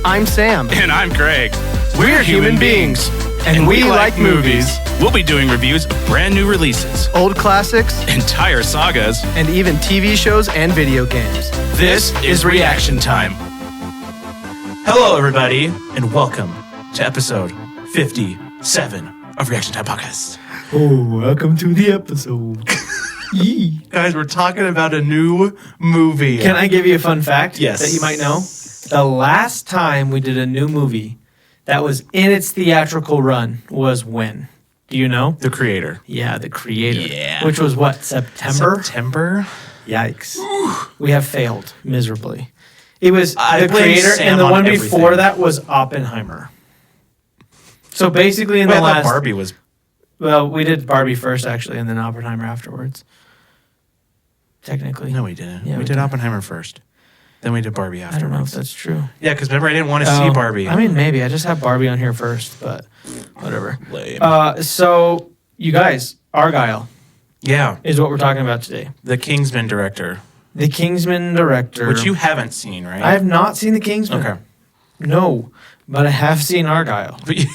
I'm Sam. And I'm Greg. We're human beings. And we like movies. We'll be doing reviews of brand new releases, Old classics, entire sagas, and even TV shows and video games. This is Reaction Time. Hello, everybody, and welcome to episode 57 of Reaction Time Podcast. Oh, welcome to the episode. Guys, we're talking about a new movie. Can I give you a fun fact Yes. that you might know? The last time we did a new movie that was in its theatrical run was when? Do you know? The Creator. Yeah, The Creator. Yeah. Which was what, September? September? Yikes. We have failed miserably. It was I The blame Creator, Sam and the on one everything. before that was Oppenheimer. So basically in Wait, the I thought last... Barbie was... Well, we did Barbie first, actually, and then Oppenheimer afterwards. Technically. No, we didn't. Yeah, we we did did. Oppenheimer first. Then we did Barbie I don't know if afterwards. that's true. Yeah, because remember, I didn't want to see Barbie. I mean, maybe. I just have Barbie on here first, but whatever. Lame. So, you guys, Argylle Yeah, is what we're talking about today. the Kingsman director, The Kingsman director. which you haven't seen, right? I have not seen The Kingsman. Okay. No, but I have seen Argylle. But you-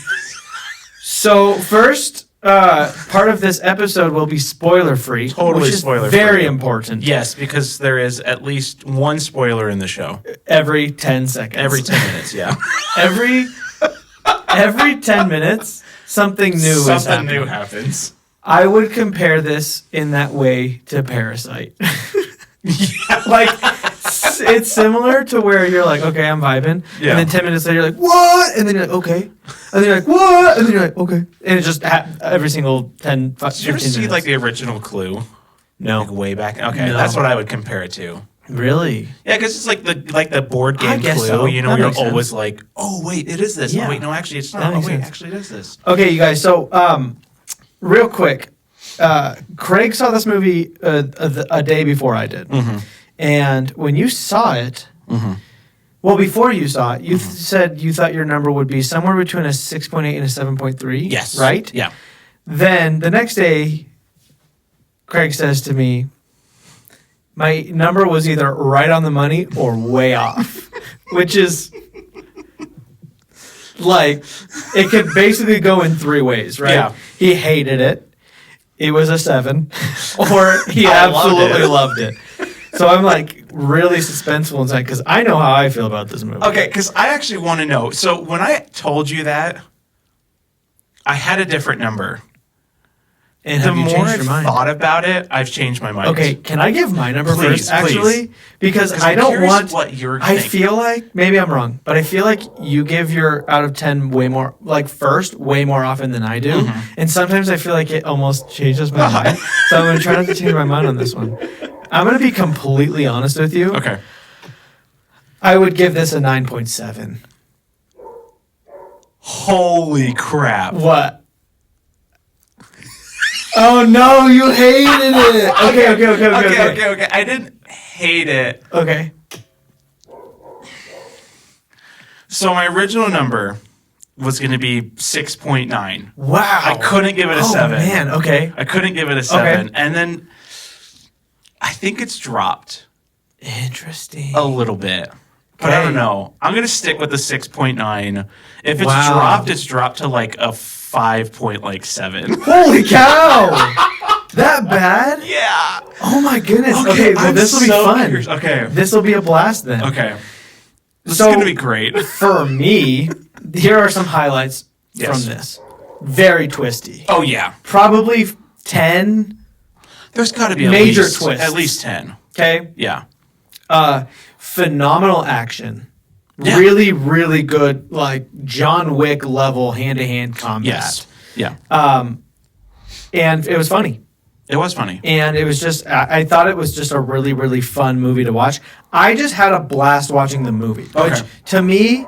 So, first part of this episode will be spoiler-free. Totally which is spoiler-free. very important. yes, because there is at least one spoiler in the show. Every 10 seconds. Every 10 minutes, yeah. Every 10 minutes, something new is Something happening. new happens. I would compare this in that way to Parasite. Yeah. Like, it's similar to where you're like, okay, I'm vibing. Yeah. And then 10 minutes later, you're like, what? And then you're like, okay. And then you're like, what? And then you're like, okay. And it just every single 10, 15 Did you ever minutes. see, like, the original Clue? Like, No. way back? Okay, No. that's what I would compare it to. Really? Yeah, because it's like the board I game guess Clue, so. you know, That you're makes sense. always like, oh, wait, it is this. Yeah. Oh, wait, no, actually, it's That not. Oh, makes wait, sense. actually, it is this. Okay, you guys. So, real quick, Craig saw this movie a day before I did. Mm-hmm. And when you saw it, well, before you saw it, you said you thought your number would be somewhere between a 6.8 and a 7.3. Yes. Right? Yeah. Then the next day, Craig says to me, my number was either right on the money or way off, which is like, it could basically go in three ways, right? Yeah. He hated it. It was a 7. Or he I loved absolutely it. loved it. So I'm like really suspenseful inside because I know how I feel about this movie. Okay, because I actually want to know. So when I told you that, I had a different number. And The have you more changed I've your mind? thought about it, I've changed my mind. Okay, can I give my number Please, first, actually? please. Because 'Cause I I'm don't curious want... what you're I thinking. feel like, maybe I'm wrong, but I feel like you give your out of 10 way more, like first, way more often than I do. Mm-hmm. And sometimes I feel like it almost changes my mind. So I'm going to try not to change my mind on this one. I'm going to be completely honest with you. Okay. I would give this a 9.7. Holy crap. What? Oh no, you hated it. Okay. I didn't hate it. Okay. So my original number was going to be 6.9. Wow. I couldn't give it a Oh 7. man, okay. I couldn't give it a 7. And then I think it's dropped Interesting. a little bit. But I Okay. don't know. I'm going to stick with the 6.9. If it's Wow. dropped to like a 5.7. Holy cow! That bad? Yeah. Oh my goodness. Okay, well I'm this will be so fun. curious. Okay. This will be a blast then. Okay. This So- is going to be great. For me, here are some highlights Yes. from this. Very twisty. Oh, yeah. Probably 10. There's got to be Major at least, twists. at least 10. Okay. Yeah. Phenomenal action. Yeah. Really, really good, like John Wick level hand-to-hand combat. Yes. Yeah. And it was funny. It was funny. And it was just, I thought it was just a really, really fun movie to watch. I just had a blast watching the movie, which Okay. to me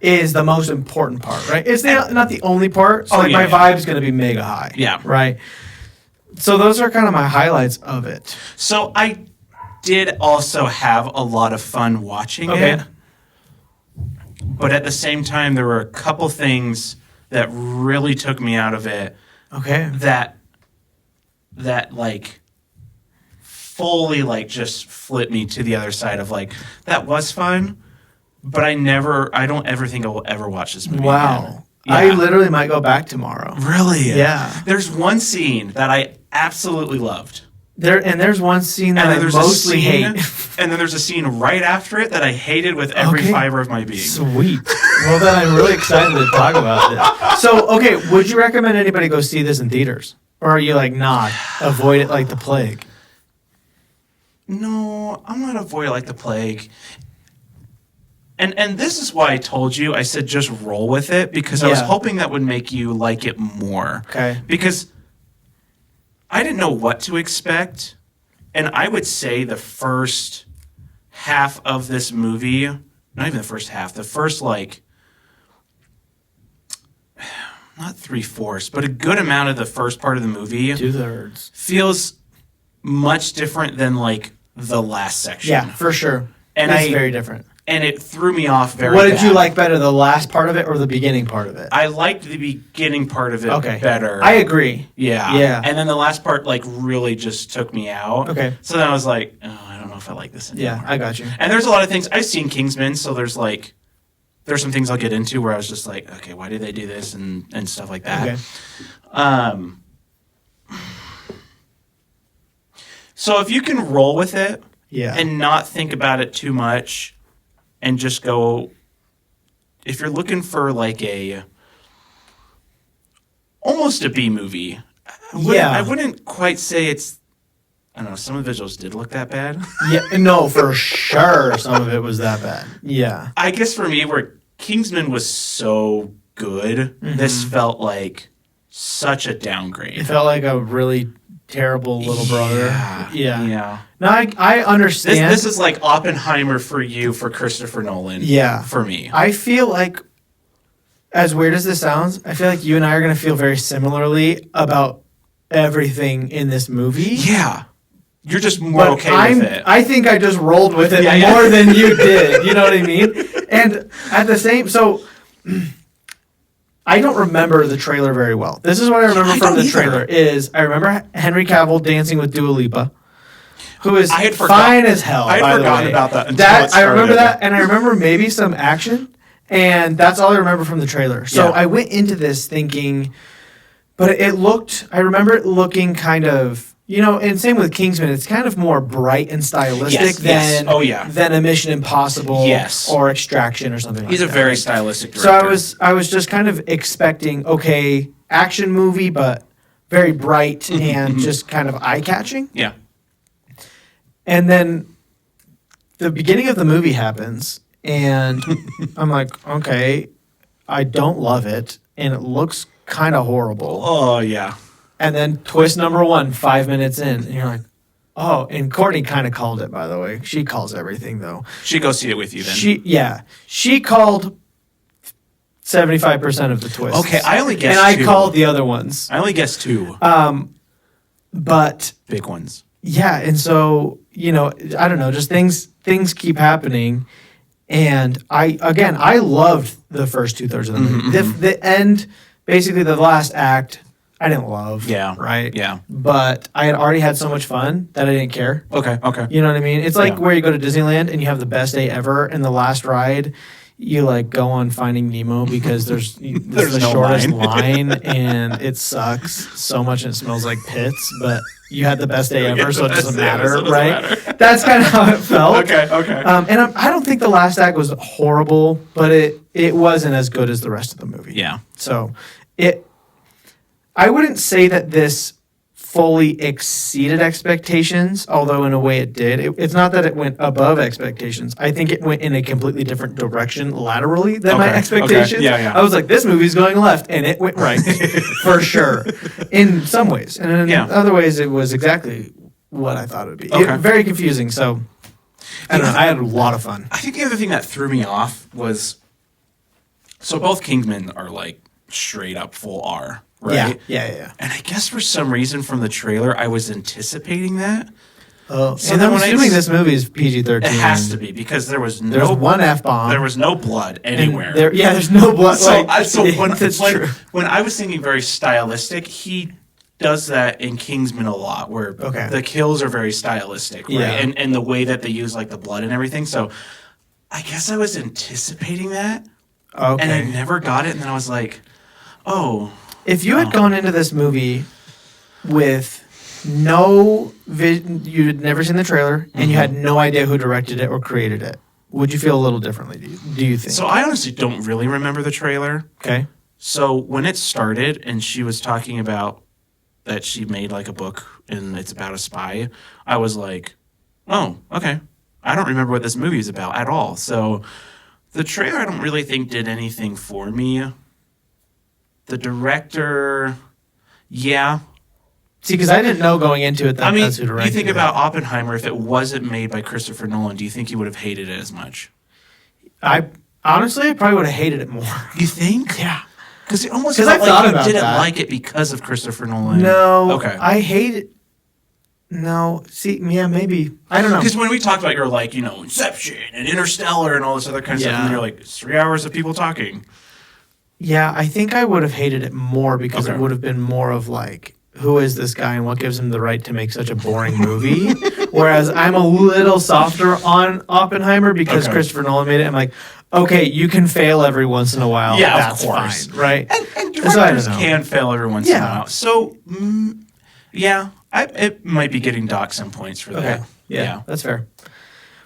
is the most important part, right? It's not the only part. So Oh, like yeah, my yeah. vibe's going to be mega high. Yeah. Right? So those are kind of my highlights of it. So I did also have a lot of fun watching it. But at the same time, there were a couple things that really took me out of it Okay. that like fully like just flipped me to the other side of like that was fun, but I don't ever think I will ever watch this movie again. Wow. Yeah. I literally might go back tomorrow. Really? Yeah. There's one scene that I absolutely loved. There's one scene that I mostly hate. And then there's a scene right after it that I hated with every fiber of my being. Sweet. Well, then I'm really excited to talk about this. So, okay, would you recommend anybody go see this in theaters? Or are you like, nah, avoid it like the plague? No, I'm not avoid it like the plague. And this is why I told you, I said just roll with it, because I was hoping that would make you like it more. Okay. Because I didn't know what to expect, and I would say the first half of this movie, not even the first half, the first, like, not 3/4, but a good amount of the first part of the movie 2/3 feels much different than, like, the last section. Yeah, for sure. And it's very different. And it threw me off very What did you bad. like better, the last part of it or the beginning part of it? I liked the beginning part of it better. I agree. Yeah. Yeah. And then the last part, like, really just took me out. Okay. So then I was like, oh, I don't know if I like this anymore. Yeah, I got you. And there's a lot of things. I've seen Kingsman, so there's some things I'll get into where I was just like, okay, why did they do this and stuff like that. Okay. So if you can roll with it and not think about it too much and just go, if you're looking for like almost a B movie, I wouldn't quite say it's, I don't know, some of the visuals did look that bad. Yeah, no, for sure some of it was that bad. Yeah. I guess for me, where Kingsman was so good, this felt like such a downgrade. It felt like a really terrible little brother. Yeah. No, I understand. This is like Oppenheimer for you, for Christopher Nolan. Yeah. For me. I feel like, as weird as this sounds, I feel like you and I are going to feel very similarly about everything in this movie. Yeah. You're just more okay with it. I think I just rolled with it more than you did. You know what I mean? And at the same, so I don't remember the trailer very well. This is what I remember from the trailer is I remember Henry Cavill dancing with Dua Lipa, who is fine as hell. I had forgotten about that until it started. I remember that, and I remember maybe some action, and that's all I remember from the trailer. So I went into this thinking, but I remember it looking kind of, you know, and same with Kingsman, it's kind of more bright and stylistic than a Mission Impossible or Extraction or something like that. He's a very stylistic director. So I was just kind of expecting, okay, action movie, but very bright and just kind of eye-catching. Yeah. And then the beginning of the movie happens, and I'm like, okay, I don't love it, and it looks kind of horrible. Oh, yeah. And then twist number 1, 5 minutes in, and you're like, oh, and Courtney kind of called it, by the way. She calls everything, though. She goes see it with you then. She called 75% of the twists. Okay, I only guessed and I 2. called the other ones. I only guessed 2. But big ones. Yeah, and so, you know, I don't know, just things keep happening. And I loved the first 2/3 of the movie. The end, basically the last act, I didn't love. Yeah. Right? Yeah. But I had already had so much fun that I didn't care. Okay. You know what I mean? It's like where you go to Disneyland and you have the best day ever, and the last ride, you like go on Finding Nemo because there's the no shortest line. line and it sucks so much and it smells like pits, but you had the best day ever, so it doesn't matter, right? That's kind of how it felt. Okay. And I don't think the last act was horrible, but it wasn't as good as the rest of the movie. Yeah. So I wouldn't say that this fully exceeded expectations, although in a way it did. It's not that it went above expectations. I think it went in a completely different direction laterally than my expectations. Okay. Yeah. I was like, this movie's going left, and it went right, for sure, in some ways. And in other ways, it was exactly what I thought it would be. Okay. Very confusing, so I don't know. I had a lot of fun. I think the other thing that threw me off was, so both Kingsmen are like straight up full R. Right? Yeah. And I guess for some reason from the trailer, I was anticipating that. Oh, so then I'm assuming this movie is PG-13. It has to be because there's one F-bomb. There was no blood anywhere. There's no blood. When I was thinking very stylistic, he does that in Kingsman a lot, where the kills are very stylistic, right? Yeah. And the way that they use like the blood and everything. So I guess I was anticipating that, Okay. and I never got it, and then I was like, oh. If you had gone into this movie with you had never seen the trailer, and you had no idea who directed it or created it, would you feel a little differently, do you think? So I honestly don't really remember the trailer. Okay. So when it started and she was talking about that she made like a book and it's about a spy, I was like, oh, okay. I don't remember what this movie is about at all. So the trailer I don't really think did anything for me. The director, yeah. See, because I didn't know going into it that that's who directed it. You think about Oppenheimer, if it wasn't made by Christopher Nolan, do you think you would have hated it as much? Honestly, I probably would have hated it more. You think? Yeah. Because it almost felt like you didn't like it because of Christopher Nolan. No. Okay. I hate it. No. See, yeah, maybe. I don't know. Because when we talked about, you're like, Inception and Interstellar and all this other kind of stuff, and you're like, it's 3 hours of people talking. Yeah, I think I would have hated it more because it would have been more of like, who is this guy and what gives him the right to make such a boring movie? Whereas I'm a little softer on Oppenheimer because Christopher Nolan made it. I'm like, okay, you can fail every once in a while. Yeah, that's of course. fine, right? And directors can fail every once in a while. So, it might be getting docked some points for that. Okay. Yeah, that's fair.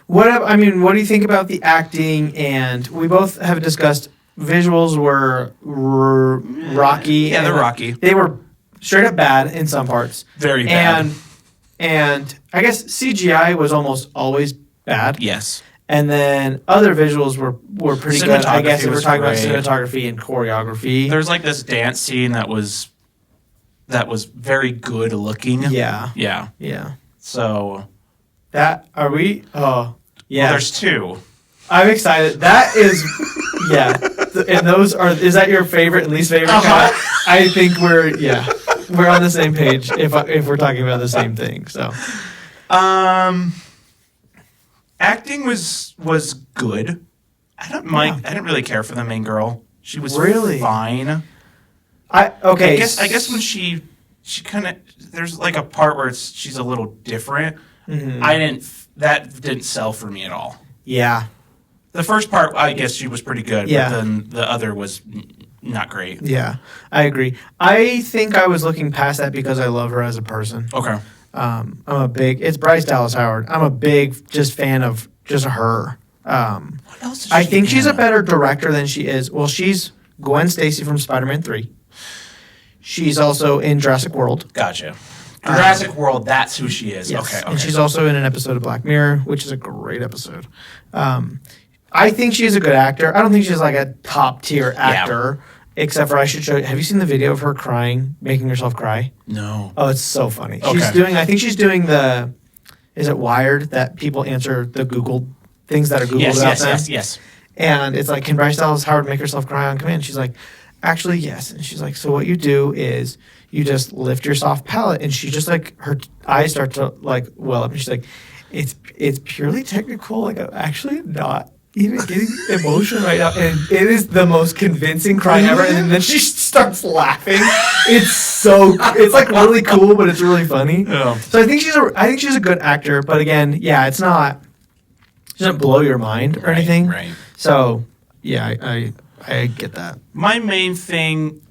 What do you think about the acting? And we both have discussed visuals were rocky. Yeah, they're rocky. They were straight up bad in some parts. Very bad. And I guess CGI was almost always bad. Yes. And then other visuals were pretty good. I guess if we're talking about great. cinematography and choreography. There's like this dance scene that was very good looking. Yeah. Yeah. Yeah. So are we? Oh, yeah. Well, there's two. I'm excited. That is, yeah. And is that your favorite and least favorite? I think we're on the same page if we're talking about the same thing. So, acting was good. I don't mind. I didn't really care for the main girl. She was really fine. I guess when she kind of, there's like a part where she's a little different. Mm-hmm. That didn't sell for me at all. Yeah. The first part, I guess she was pretty good, Yeah. but then the other was not great. Yeah, I agree. I think I was looking past that because I love her as a person. Okay. It's Bryce Dallas Howard. I'm a big just fan of just her. What else did I think she's a better director than she is. Well, she's Gwen Stacy from Spider-Man 3. She's also in Jurassic World. Gotcha. Jurassic World, that's who she is. Yes. Okay. And she's also in an episode of Black Mirror, which is a great episode. I think she's a good actor. I don't think she's like a top tier actor, except for I should show you. Have you seen the video of her crying, making herself cry? No. Oh, it's so funny. Okay. I think she's doing is it Wired that people answer the Google things that are Googled about them? Yes. And it's like, can Bryce Dallas Howard make herself cry on command? She's like, actually, yes. And she's like, so what you do is you just lift your soft palate, and she just like, her eyes start to like well up, and she's like, it's purely technical. Like, I'm actually not even getting emotion right now, and it is the most convincing cry ever. And then she starts laughing. It's like really cool, but it's really funny. Yeah. So I think she's a good actor, but again, yeah, she doesn't blow your mind or anything. Right. So yeah, I get that. My main thing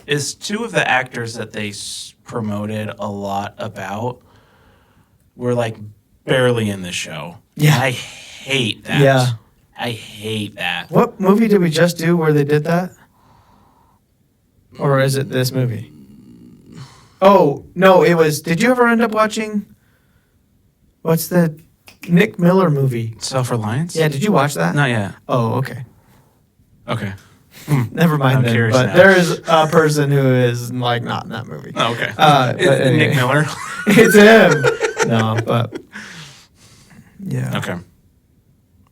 is two of the actors that they promoted a lot about were like barely in the show. Yeah. I hate that. Yeah. I hate that. What movie did we just do where they did that? Or is it this movie? Oh, no, it was... Did you ever end up watching... What's the Nick Miller movie? Self-Reliance? Yeah, did you watch that? Not yet. Oh, okay. Okay. Never mind I'm then. curious But now. there is a person who is like not in that movie. Oh, okay. But anyway. Nick Miller? It's him. No, but... Yeah.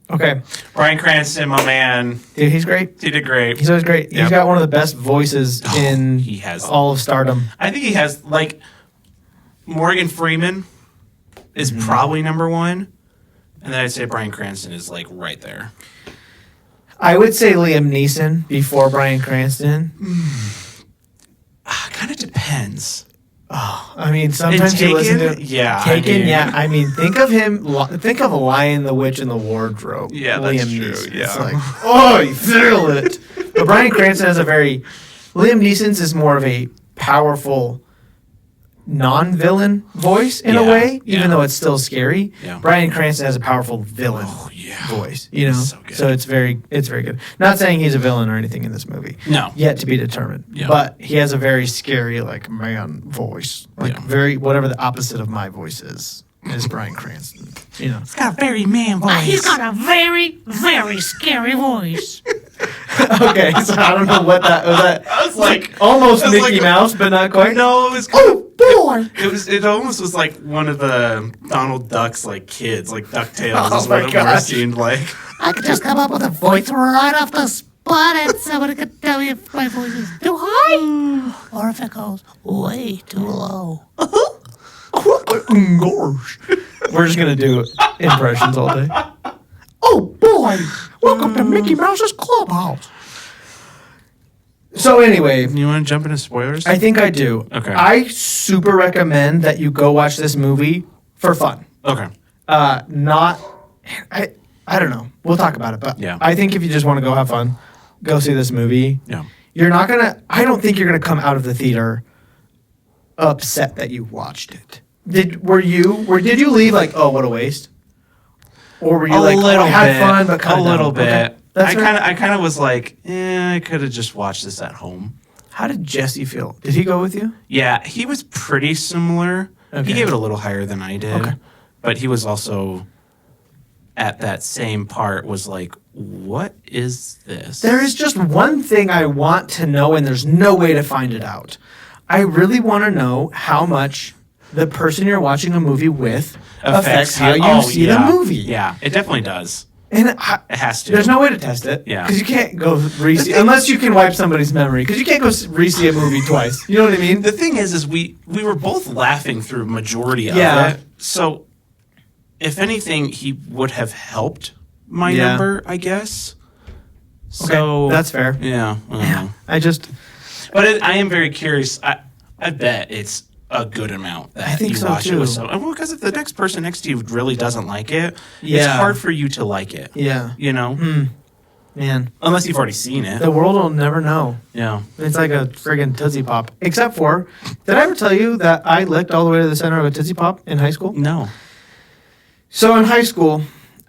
Okay. Bryan Cranston, my man. Dude, he's great. He did great. He's always great. Yep. He's got one of the best voices in he has. all of stardom. I think he has, like, Morgan Freeman is probably number one. And then I'd say Bryan Cranston is, like, right there. I would say Liam Neeson before Bryan Cranston. Kind of depends. I mean, sometimes you listen to Taken. I mean, think of him. Think of Lion, the Witch, and the Wardrobe. Yeah, that's Liam true. Neeson. Yeah. It's like, oh, you feel it. But Bryan Cranston has a very. Liam Neeson's is more of a powerful, non-villain voice in a way, even though it's still scary. Yeah. Bryan Cranston has a powerful villain voice. You know, so it's very good. Not saying he's a villain or anything in this movie. No. Yet to be determined. Yeah. But he has a very scary, like, man voice. Like, very, whatever the opposite of my voice is Bryan Cranston. You know. He's got a very man voice. He's got a very, very scary voice. Okay, so I don't know what that was. I was like almost Mickey Mouse, but not quite. No, it was. Oh boy! It almost was like one of the Donald Duck's like kids, like DuckTales. Oh is what my it gosh. more seemed like. I could just come up with a voice right off the spot and somebody could tell me if my voice is too high or if it goes way too low. Gosh. We're just gonna do impressions all day. Oh boy! Welcome to Mickey Mouse's Clubhouse. So anyway, You want to jump into spoilers? I think I do. Okay. I super recommend that you go watch this movie for fun. Okay. I don't know. We'll talk about it, but Yeah. I think if you just want to go have fun, go see this movie. Yeah. You're not gonna. I don't think you're gonna come out of the theater upset that you watched it. Did you leave like, oh, what a waste? Or were you like, oh, I had fun, but kind of a little bit. Okay. That's I kind of was like, I could have just watched this at home. How did Jesse feel? Did he go with you? Yeah, he was pretty similar. Okay. He gave it a little higher than I did. Okay. But he was also at that same part was like, what is this? There is just one thing I want to know, and there's no way to find it out. I really want to know how much the person you're watching a movie with affects how you see the movie. Yeah, it definitely does. And It has to. There's no way to test it. Yeah. Because you can't go re-see, unless you can wipe somebody's memory. Because you can't go re-see a movie twice. You know what I mean? The thing is we were both laughing through majority of Yeah. it. So, if anything, he would have helped my Yeah. number, I guess. Okay, So that's fair. Yeah. I don't know. But I am very curious. I bet it's a good amount that I think you so, watch it too. with well, because if the next person next to you really doesn't like it, it's Yeah. hard for you to like it. yeah, You know, man, unless you've already seen it. the world will never know. Yeah. It's like a friggin' Tootsie Pop. Except for, did I ever tell you that I licked all the way to the center of a Tootsie Pop in high school? No. So in high school,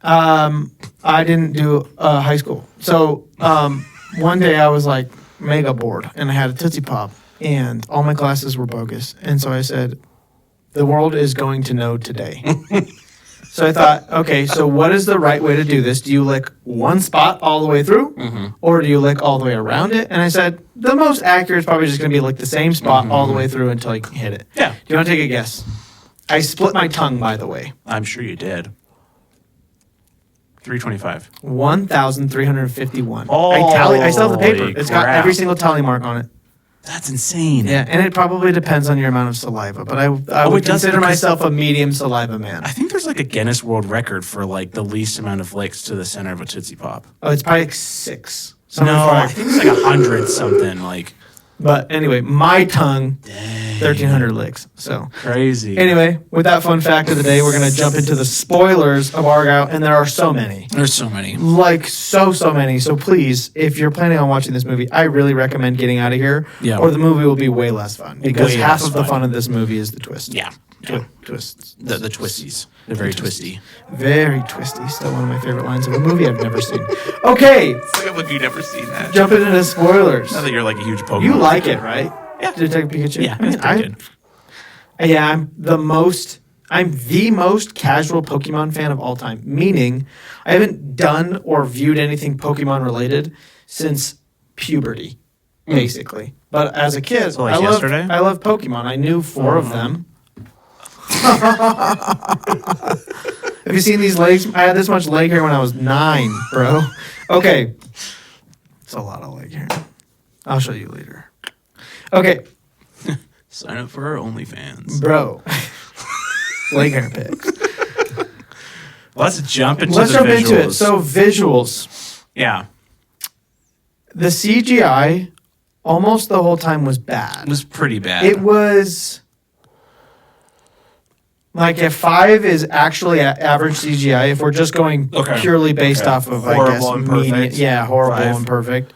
I didn't do high school. So one day I was like mega bored, and I had a Tootsie Pop, and all my classes were bogus. And so I said, the world is going to know today. So I thought, okay, so what is the right way to do this? Do you lick one spot all the way through, or do you lick all the way around it? And I said, the most accurate is probably just going to be like the same spot all the way through until you can hit it. Yeah. Do you want to take a guess? I split my tongue, by the way. I'm sure you did. 325. 1,351. Oh, I still have the paper. holy It's got crap. every single tally mark on it. That's insane. Yeah, and it probably depends on your amount of saliva, but I would it does, consider because- myself a medium saliva man. I think there's like a Guinness World Record for like the least amount of licks to the center of a Tootsie Pop. Oh, it's probably like 6. No, I think it's like 100 something. Like But anyway, my tongue, 1,300 licks. So crazy. anyway, with that fun fact of the day, we're going to jump into the spoilers of Argylle, and there are so many. There's so many. Like, so many. So please, if you're planning on watching this movie, I really recommend getting out of here, Yeah. or the movie will be way less fun. Because Way half less of the fun. fun of this movie is the twist. Yeah. Twists. The twisties. They're very twisty. Very twisty. Still one of my favorite lines of a movie I've never seen. Okay, It's like if you've never seen that. jumping into spoilers. Now that you're like a huge Pokemon. You like it, right? Yeah. Detective Pikachu? Yeah, I mean, it's pretty good. Yeah, I'm the most casual Pokemon fan of all time. Meaning, I haven't done or viewed anything Pokemon related since puberty, basically. But as a kid, So, like yesterday? I love Pokemon. I knew 4 of them. Have you seen these legs? I had this much leg hair when I was 9, bro. Okay. It's a lot of leg hair. I'll show you later. Okay, Sign up for our OnlyFans. bro. Leg hair pics. Let's jump into Let's the jump visuals. into it. So visuals. yeah, The CGI almost the whole time was bad. it was pretty bad. It was Like if 5 is actually average CGI, if we're just going purely based off of horrible and perfect. horrible 5. and perfect.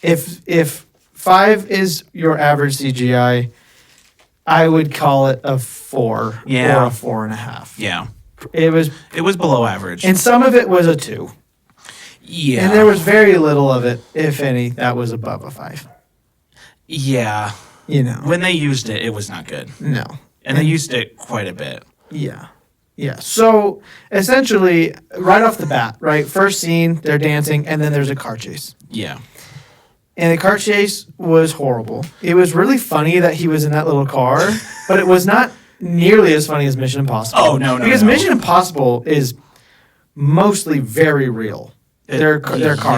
If 5 is your average CGI, I would call it a 4 or a 4.5. Yeah. It was below average. and some of it was a 2. Yeah. And there was very little of it, if any, that was above a 5. Yeah. You know. When they used it, it was not good. No. And they used it quite a bit. Yeah. Yeah. So essentially, right off the bat, right? First scene, they're dancing, and then there's a car chase. Yeah. And the car chase was horrible. It was really funny that he was in that little car, but it was not nearly as funny as Mission Impossible. Oh, no. Because Mission Impossible is mostly very real. Their car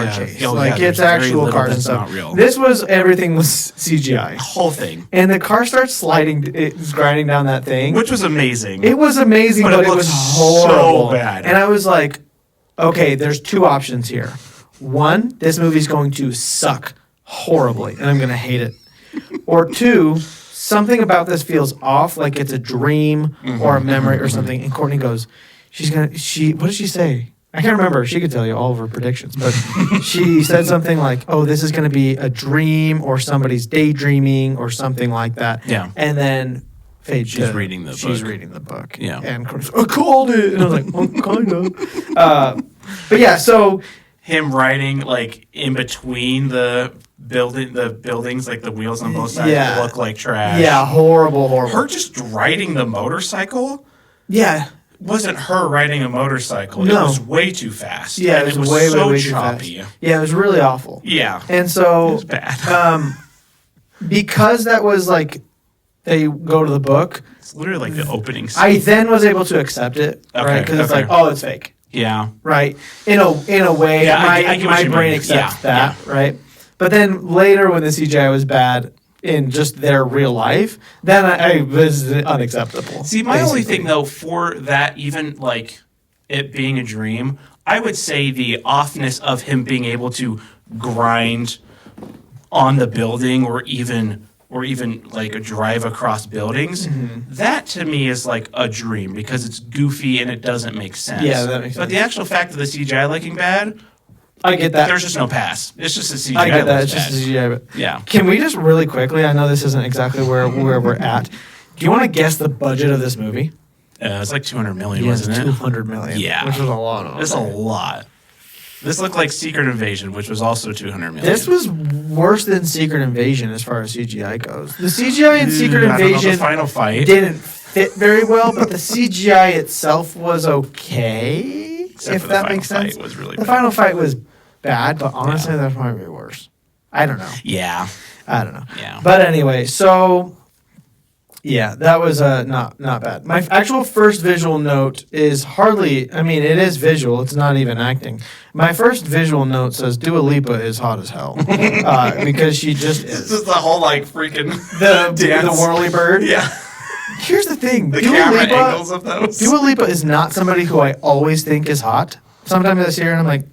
chase. Oh, like yeah, it's there's very actual little cars and that's stuff. not real. This was everything was CGI. The whole thing. And the car starts sliding, it's grinding down that thing. Which was amazing. It was amazing, but it was horrible. So bad. And I was like, okay, there's 2 options here. One, this movie's going to suck horribly, and I'm going to hate it. Or 2, something about this feels off, like it's a dream or a memory or something. And Courtney goes, what did she say? I can't remember. She could tell you all of her predictions, but she said something like, oh, this is going to be a dream or somebody's daydreaming or something like that. Yeah. And then She's reading the book. She's reading the book. Yeah. And Courtney's, I called it. And I was like, oh, kind of. But yeah, so. Him riding like in between the buildings, like the wheels on both sides look like trash. Yeah, horrible. Her just riding the motorcycle? Yeah. Wasn't her riding a motorcycle. No. It was way too fast. Yeah, and it was way way choppy. too fast. Yeah, it was really awful. Yeah. And so it was bad. Because that was like they go to the book. It's literally like the opening scene. I then was able to accept it, right? Because it's like, oh, it's fake. Yeah. Right. In a way, my brain accepts that, right? But then later when the CGI was bad in just their real life, then I was unacceptable. See, my only thing though for that, even like it being a dream, I would say the offness of him being able to grind on the building or even like a drive across buildings, that to me is like a dream because it's goofy and it doesn't make sense. Yeah, that makes sense. But the actual fact of the CGI looking bad, I get that. There's just no pass. It's just a CGI. I get that. It's bad. just a CGI. But Yeah. Can we just really quickly? I know this isn't exactly where we're at. Do you want to guess the budget of this movie? It's like 200 million, wasn't it? 200 million. Yeah. Which was a lot. That's a lot. This looked like Secret Invasion, which was also 200 million. This was worse than Secret Invasion as far as CGI goes. The CGI in Secret Invasion the final fight didn't fit very well, but the CGI itself was okay. Except if for the that final makes sense. fight was really the bad. final fight was bad, but honestly, that might be worse. I don't know. Yeah. I don't know. Yeah. But anyway, so yeah, that was not bad. My actual first visual note is hardly. I mean, it is visual. It's not even acting. My first visual note says Dua Lipa is hot as hell because she just This is. is the whole like freaking The dance. whirly bird. Yeah. Here's the thing. The camera angles of those. Dua Lipa is not somebody who I always think is hot. Sometimes I see her and I'm like,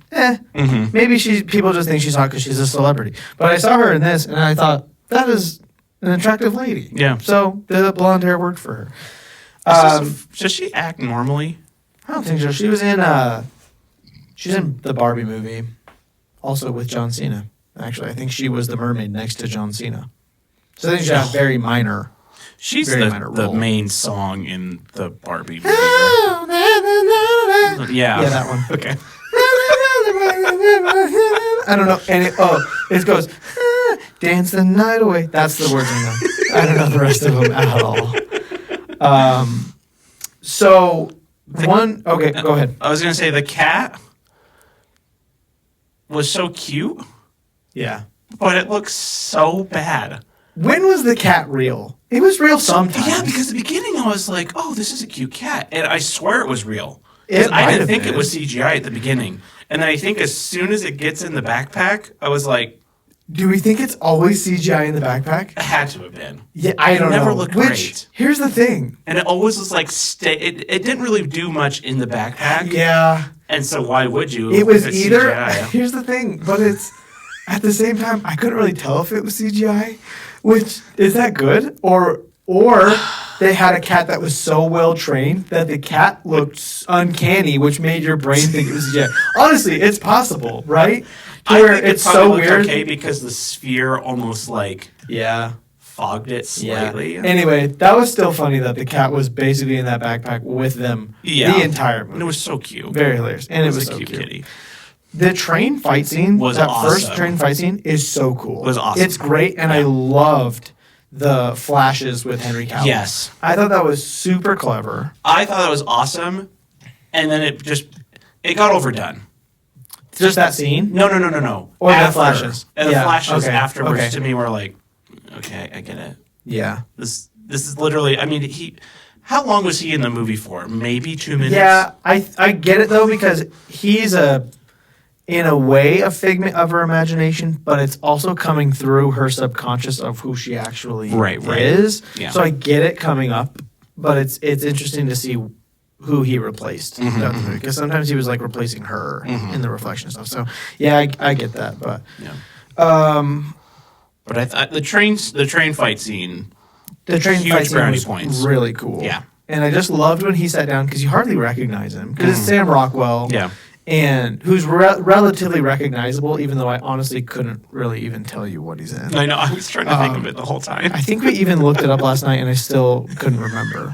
maybe people just think she's hot because she's a celebrity. But I saw her in this and I thought that is an attractive lady. Yeah. So the blonde hair worked for her. Does she act normally? I don't think so. She was in she's in the Barbie movie, also with John Cena. Actually, I think she was the mermaid next to John Cena. So I think she's a very minor. She's Very the minor role. main song in the Barbie movie. Yeah, Yeah. that one. Okay. I don't know. And it goes, dance the night away. That's the words I know. I don't know the rest of them at all. So, okay, go ahead. I was going to say the cat was so cute, Yeah. but it looks so bad. When was the cat real? It was real sometimes. Yeah, because at the beginning I was like, oh, this is a cute cat. And I swear it was real. It 'Cause I might didn't have think been. it was CGI at the beginning. And then I think as soon as it gets in the backpack, I was like, Do we think it's always CGI in the backpack? it had to have been. Yeah, I don't never know. looked Which, great. here's the thing. And it always was like, it didn't really do much in the backpack. Yeah. And so why would you? It was if it's either. CGI? Here's the thing, but it's at the same time I couldn't really tell if it was CGI, which is that good or they had a cat that was so well trained that the cat looked uncanny, which made your brain think it was CGI. Honestly, it's possible, right? I Where think it it's probably so looked weird. okay because the sphere almost like Yeah. fogged it slightly. Anyway, that was still funny that the cat was basically in that backpack with them the entire movie. And it was so cute. Very hilarious. And it was a so cute cute. kitty. The train fight scene, Was that awesome. first train fight scene, is so cool. Was awesome. It's great, and I loved the flashes with Henry Cavill. Yes. I thought that was super clever. I thought that was awesome, and then it got overdone. Just that scene? No. Or the After. flashes. And the Yeah, flashes okay, afterwards okay. to me were like, okay, I get it. Yeah. This is literally. I mean, how long was he in the movie for? Maybe 2 minutes. Yeah, I get it, though, because he's in a way, a figment of her imagination, but it's also coming through her subconscious of who she actually Right. is. Yeah. So I get it coming up, but it's interesting to see who he replaced throughout the movie, because sometimes he was like replacing her in the reflection stuff. So yeah, I get that, but But I thought the train fight scene. the train Huge fight scene brownie was points. really cool. Yeah. And I just loved when he sat down because you hardly recognize him because it's Sam Rockwell. Yeah. And who's relatively recognizable, even though I honestly couldn't really even tell you what he's in. I know. I was trying to think of it the whole time. I think we even looked it up last night, and I still couldn't remember.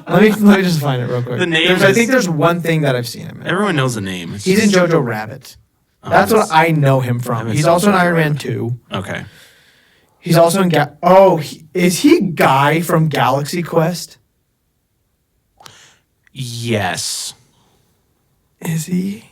let me just find it real quick. The name I is- think there's one thing that I've seen him in. Everyone knows the name. It's He's in just- Jojo Rabbit. That's what I know him from. haven't He's seen also in Jojo Iron Man Rabbit. 2. Okay. He's also in is he Guy from Galaxy Quest? Yes. Is he?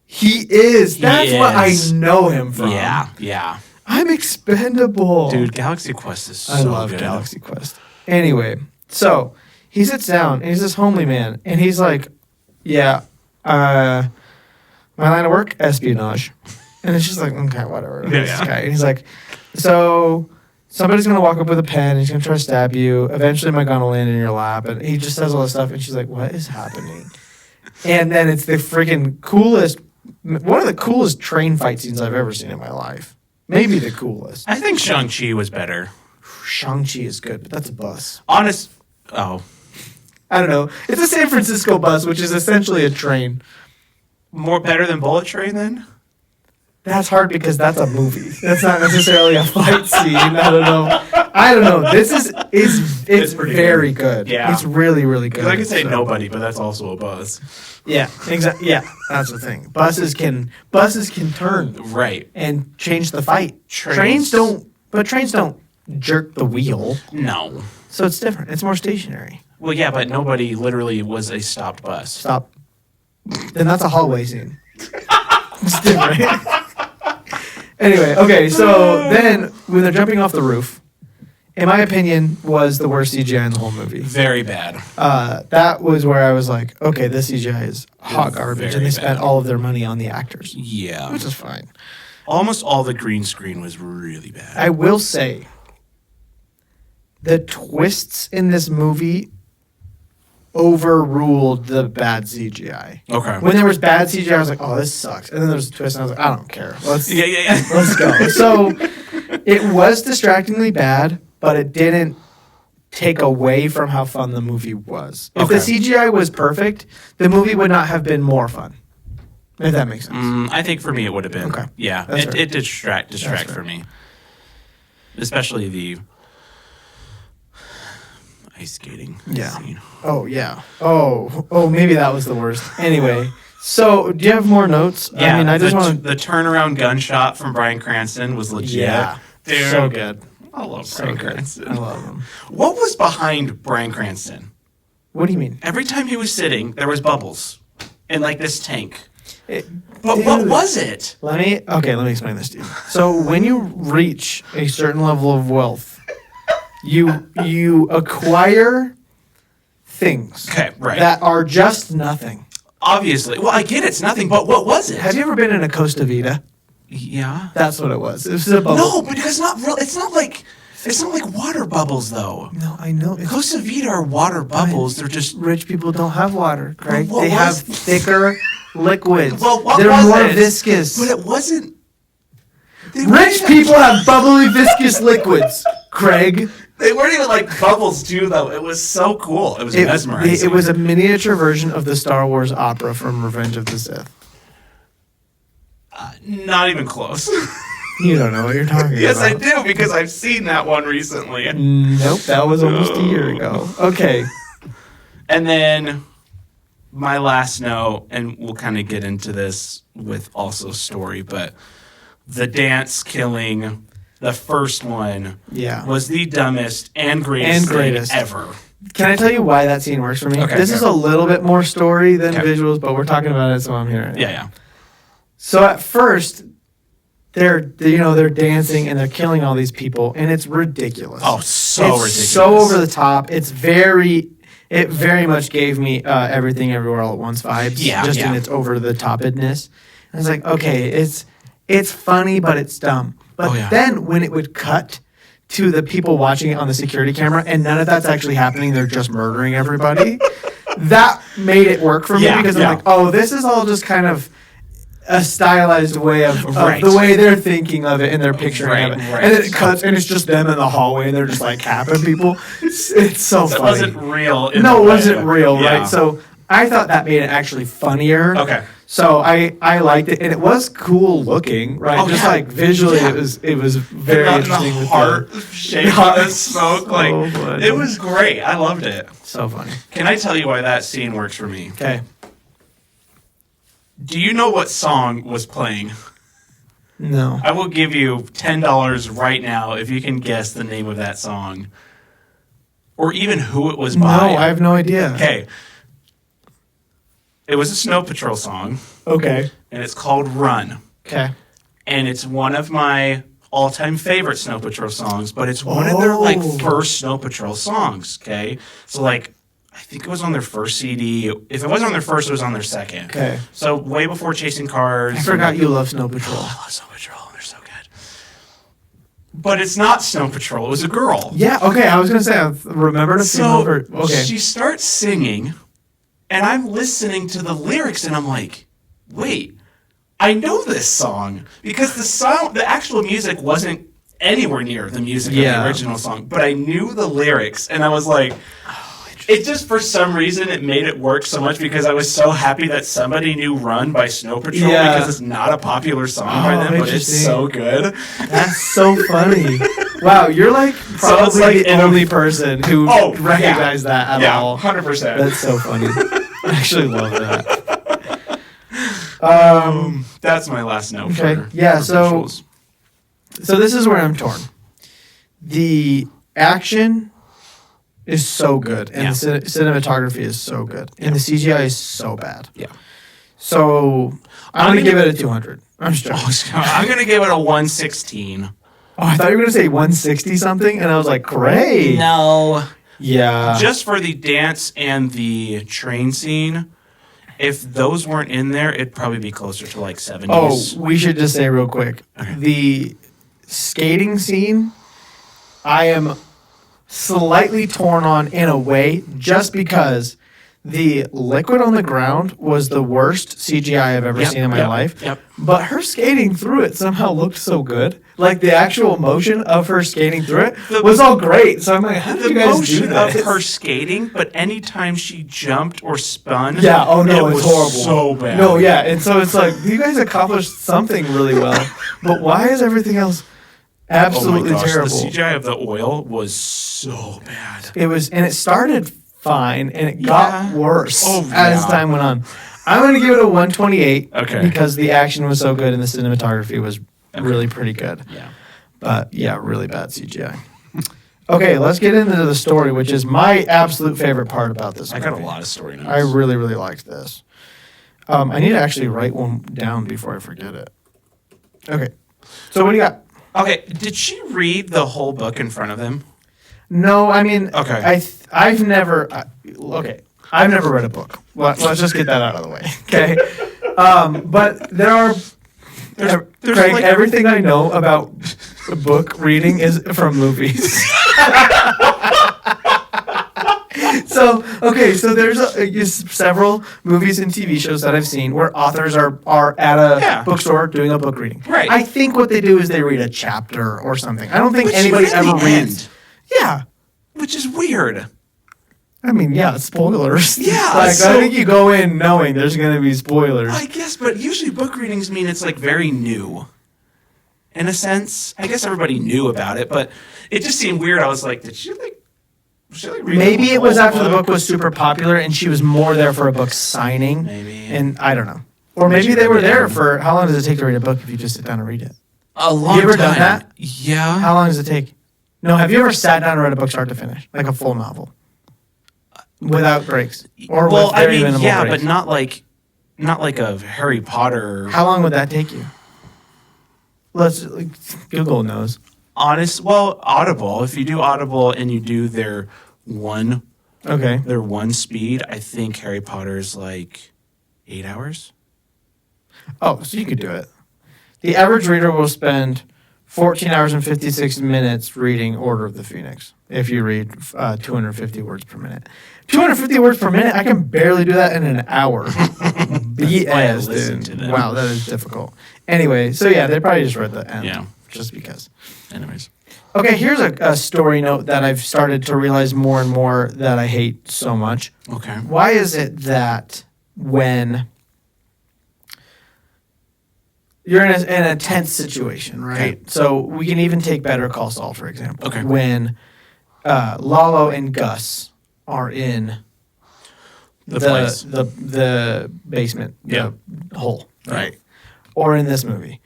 He is. That's what I is. know him from. Yeah. I'm expendable. Dude, Galaxy Quest is so I love good. Galaxy Quest. Anyway, so he sits down and he's this homely man, and he's like, "Yeah, my line of work, espionage," and it's just like, okay, whatever. This Yeah. guy. And he's like, "So somebody's gonna walk up with a pen, he's gonna try to stab you. Eventually, my gun will land in your lap," and he just says all this stuff, and she's like, "What is happening?" And then it's the freaking coolest, one of the coolest train fight scenes I've ever seen in my life. Maybe the coolest. I think Shang-Chi was better. Shang-Chi is good, but that's a bus. Oh. I don't know. It's a San Francisco bus, which is essentially a train. More better than Bullet Train then? That's hard because that's a movie. That's not necessarily a fight scene. I don't know. This is it's pretty very good. Yeah. It's really, really good. Because I could say So- nobody, but that's also a buzz. Yeah, exactly. Yeah, that's the thing. Buses can turn Right. and change the fight. Trains- Trains don't jerk the wheel. No. So it's different. It's more stationary. Well, yeah, but nobody literally was a stopped bus. Stop. Then that's a hallway scene. It's different. Anyway, okay, so then when they're jumping off the roof, in my opinion, was the worst CGI in the whole movie. Very bad. That was where I was like, okay, this CGI is hot garbage, Very and they spent bad. all of their money on the actors, Yeah. which is fine. Almost all the green screen was really bad. I will say, the twists in this movie overruled the bad CGI. Okay. When there was bad CGI, I was like, oh, this sucks. And then there was a twist, and I was like, I don't care. Let's Yeah. let's go. So it was distractingly bad, but it didn't take away from how fun the movie was. If the Okay. CGI was perfect, the movie would not have been more fun. If that makes sense. I think for me it would have been. Okay. Yeah. That's It, fair. it distract fair. for me. Especially the ice skating Yeah. scene. Oh yeah. Oh, maybe that was the worst. Anyway, so do you have more notes? Yeah, I mean, I just want the turnaround gunshot from Bryan Cranston was legit. Yeah. Dude, So good. I love So Bryan good. Cranston. I love him. What was behind Bryan Cranston? What do you mean? Every time he was sitting, there was bubbles in like this tank. But Dude. what was it? Let me explain this to you. So when you reach a certain level of wealth, you acquire things Okay, right. that are just nothing. Obviously. Well, I get it's nothing, but what was it? Have you ever been in a Costa Vida? Yeah. That's what it was. It was a bubble. No, but it's not real. It's not like water bubbles though. No, I know. It's Costa Vida are water bubbles. They're just rich people don't have water, Craig. what They have was- thicker liquids. Well, what They're was more it? viscous. But it wasn't. Rich people have bubbly, viscous liquids. Craig. They weren't even like bubbles, too, though. It was so cool. It was mesmerizing. It was a miniature version of the Star Wars opera from Revenge of the Sith. Not even close. You don't know what you're talking Yes, about. I do, because I've seen that one recently. Nope, that was almost a year ago. Okay. And then my last note, and we'll kind of get into this with also story, but the dance killing, the first one, was the dumbest and greatest thing ever. Can I tell you why that scene works for me? Okay, this is a little bit more story than visuals, but we're talking about it, so I'm here. Yeah. So at first, they're dancing and they're killing all these people, and it's ridiculous. Oh, so it's ridiculous. So over the top. It very much gave me Everything Everywhere All at Once vibes. In its over the topedness. I was like, okay, it's funny, but it's dumb. But then when it would cut to the people watching it on the security camera, and none of that's actually happening, they're just murdering everybody. That made it work for me because I'm like, oh, this is all just kind of a stylized way of the way they're thinking of it and they're picturing of it. And then it cuts and it's just them in the hallway and they're just like capping people. It's so funny. It wasn't real. It wasn't real, right? So I thought that made it actually funnier. Okay. So I liked it, and it was cool looking, right? Oh, like visually, it was very interesting. The heart shape of the smoke, funny. It was great. I loved it. So funny. Can I tell you why that scene works for me? Okay. Do you know what song was playing? No. I will give you $10 right now if you can guess the name of that song, or even who it was by. No, I have no idea. Okay. It was a Snow Patrol song. Okay. And it's called Run. Okay. And it's one of my all-time favorite Snow Patrol songs, but it's one of their first Snow Patrol songs, okay? So I think it was on their first CD. If it wasn't on their first, it was on their second. Okay. So way before Chasing Cars. I forgot you love Snow Patrol. Oh, I love Snow Patrol. They're so good. But it's not Snow Patrol. It was a girl. Yeah, okay. I was going to say, I remembered a female Okay. She starts singing, and I'm listening to the lyrics, and I'm like, wait, I know this song. Because the actual music wasn't anywhere near the music of the original song. But I knew the lyrics, and I was like... It just, for some reason, it made it work so much because I was so happy that somebody knew Run by Snow Patrol because it's not a popular song by them, but it's so good. That's so funny. Wow, you're probably the only person who recognized that at all. 100%. That's so funny. I actually love that. That's my last note. Okay. So this is where I'm torn. The action is so good, and the cinematography is so good, and the CGI is so bad. Yeah. So I'm gonna give it a 200. I'm just joking. I'm gonna give it a 116. Oh, I thought you were gonna say 160 something, and I was like, great. No. Yeah. Just for the dance and the train scene, if those weren't in there, it'd probably be closer to 70s. Oh, we should just say real quick, the skating scene, I am slightly torn on in a way just because the liquid on the ground was the worst CGI I've ever seen in my life. Yep. But her skating through it somehow looked so good. The actual motion of her skating through it was all great. So I'm like, how did you guys do this? Of her skating, but anytime she jumped or spun, it's horrible. So bad. No, yeah. And so it's like, you guys accomplished something really well. But why is everything else absolutely terrible? The CGI of the oil was so bad. It was, and it started fine, and it got worse as time went on. I'm going to give it a 128 because the action was so good and the cinematography was really pretty good. Yeah. But really bad CGI. Okay, let's get into the story, which is my absolute favorite part about this movie. I got a lot of story notes. I really, really liked this. I need to actually write one down before I forget it. Okay. So what do you got? Okay, did she read the whole book in front of him? No, I mean, I've never read a book. Let's just get that out of the way, okay? But Craig, everything I know about book reading is from movies. So there's several movies and TV shows that I've seen where authors are at a bookstore doing a book reading. Right. I think what they do is they read a chapter or something. I don't think Which anybody in ever the reads. end, Yeah. which is weird. I mean, yeah, spoilers. Yeah, Like, so- I think you go in knowing there's going to be spoilers. I guess, but usually book readings mean it's like very new. In a sense, I guess everybody knew about it, but it just seemed weird. I was like, did she like read Maybe the it was whole after the book was super popular and she was more there for a book signing. Maybe. And I don't know. Or maybe they were there for, how long does it take to read a book if you just sit down and read it? A long You ever time. done that? Yeah. How long does it take? No, have you ever sat down and read a book start to finish? Like a full novel? Without breaks? Or Well, with I very mean, minimal yeah, breaks? but not like a Harry Potter. How long would that take you? Google knows. Audible. If you do Audible and you do their one speed, I think Harry Potter's like 8 hours. Oh, so you could do it. The average reader will spend 14 hours and 56 minutes reading Order of the Phoenix if you read 250 words per minute. 250 words per minute? I can barely do that in an hour. BS, listen to dude. them. Wow, that is difficult. Anyway, so yeah, they probably just read the end. Yeah. Just because. Anyways. Okay, here's a story note that I've started to realize more and more that I hate so much. Okay. Why is it that when you're in a tense situation, right? Okay. So we can even take Better Call Saul, for example. Okay. When Lalo and Gus are in place. the basement, Yeah. the hole, right? Or in this movie,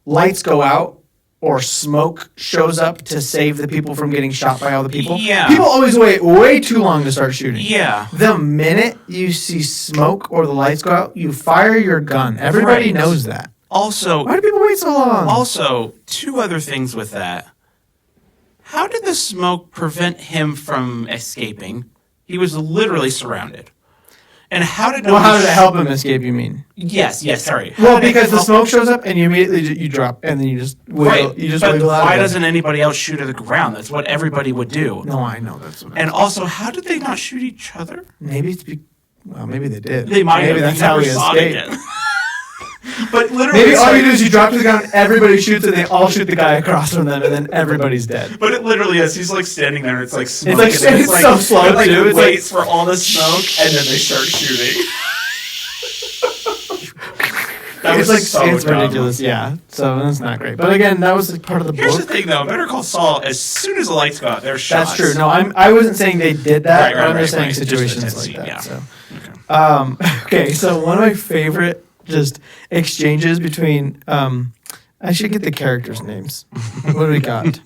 lights go out or smoke shows up to save the people from getting shot by all the people. Yeah. People always wait way too long to start shooting. Yeah. The minute you see smoke or the lights go out, you fire your gun. Everybody Right. knows that. Also, Why do people wait so long? Also, two other things with that. How did the smoke prevent him from escaping? He was literally surrounded. And how did Well, how did it help him escape, you mean? Yes, sorry. How Well, did it because the help- smoke shows up and you immediately you drop and then you just wiggle, Right. you just but wiggle out. why of it. doesn't anybody else shoot at the ground? That's what everybody would do. No, I know that's what. And also, how did they not shoot each other? Maybe well, maybe they did. They might Maybe have. that's We how never he saw it escaped. again. But literally, Maybe it's all like- you do is you drop to the ground, everybody shoots, and they all shoot the guy across from them, and then everybody's dead. But it literally is. He's like standing there, and it's like smoke. like- and it's so slow, it like too. It's waits for all the smoke, and then they start shooting. That It's was so it's dumb. ridiculous, yeah. So that's not great. But again, that was like part of the Here's the book. thing, though. Better Call Saul. As soon as the lights go out, there's shots. That's true. No, I wasn't saying they did that. Right, I'm just saying right. Just situations the like that. yeah. So. Okay. Okay, so one of my favorite just exchanges between I should get the characters' names. What do we got?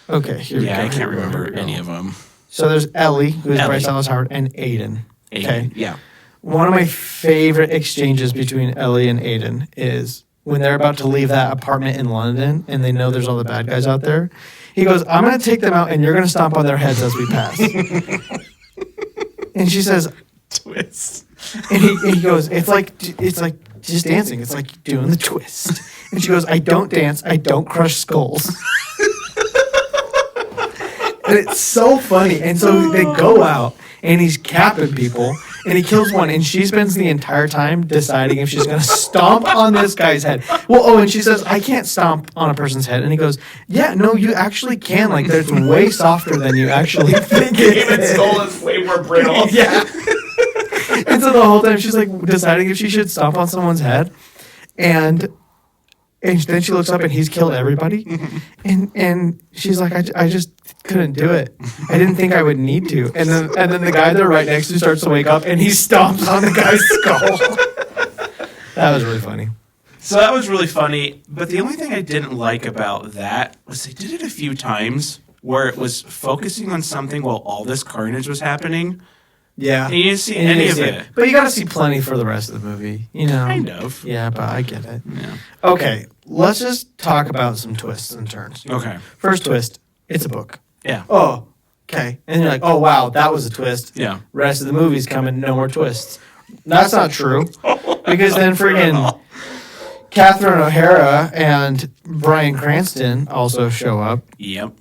Okay, here we go. Yeah, I here can't we go, remember here we go. any of them. So there's Ellie, who's Ellie. Bryce Dallas Howard, and Aiden. Okay. Yeah. One of my favorite exchanges between Ellie and Aiden is when they're about to leave that apartment in London and they know there's all the bad guys out there. He goes, "I'm going to take them out and you're going to stomp on their heads as we pass." And she says, Twist. and he goes, it's like just dancing. It's like doing the twist. And she goes, "I don't dance. I don't crush skulls." And it's so funny. And so they go out and he's capping people and he kills one and she spends the entire time deciding if she's going to stomp on this guy's head. Well, and she says, "I can't stomp on a person's head." And he goes, "Yeah, no, you actually can. Like, it's way softer than you actually think it Human is." skull is way more brittle. Yeah. And so the whole time she's like deciding if she should stomp on someone's head. And then she looks up and he's killed everybody. And she's like, I just couldn't do it. I didn't think I would need to. And then the guy there right next to starts to wake up and he stomps on the guy's skull. That was really funny. So that was really funny. But the only thing I didn't like about that was they did it a few times where it was focusing on something while all this carnage was happening. Yeah. And you didn't see And you any didn't of see it. But you got to see plenty for the rest of the movie, you know. Kind of. Yeah, but I get it. Yeah. Okay, let's just talk about some twists and turns. Okay. First twist, it's a book. Yeah. Oh, okay. And you're like, "Oh, wow, that was a twist." Yeah. Rest of the movie's coming, no more twists. That's not true. Because then friggin' Catherine O'Hara and Bryan Cranston also show up. Yep.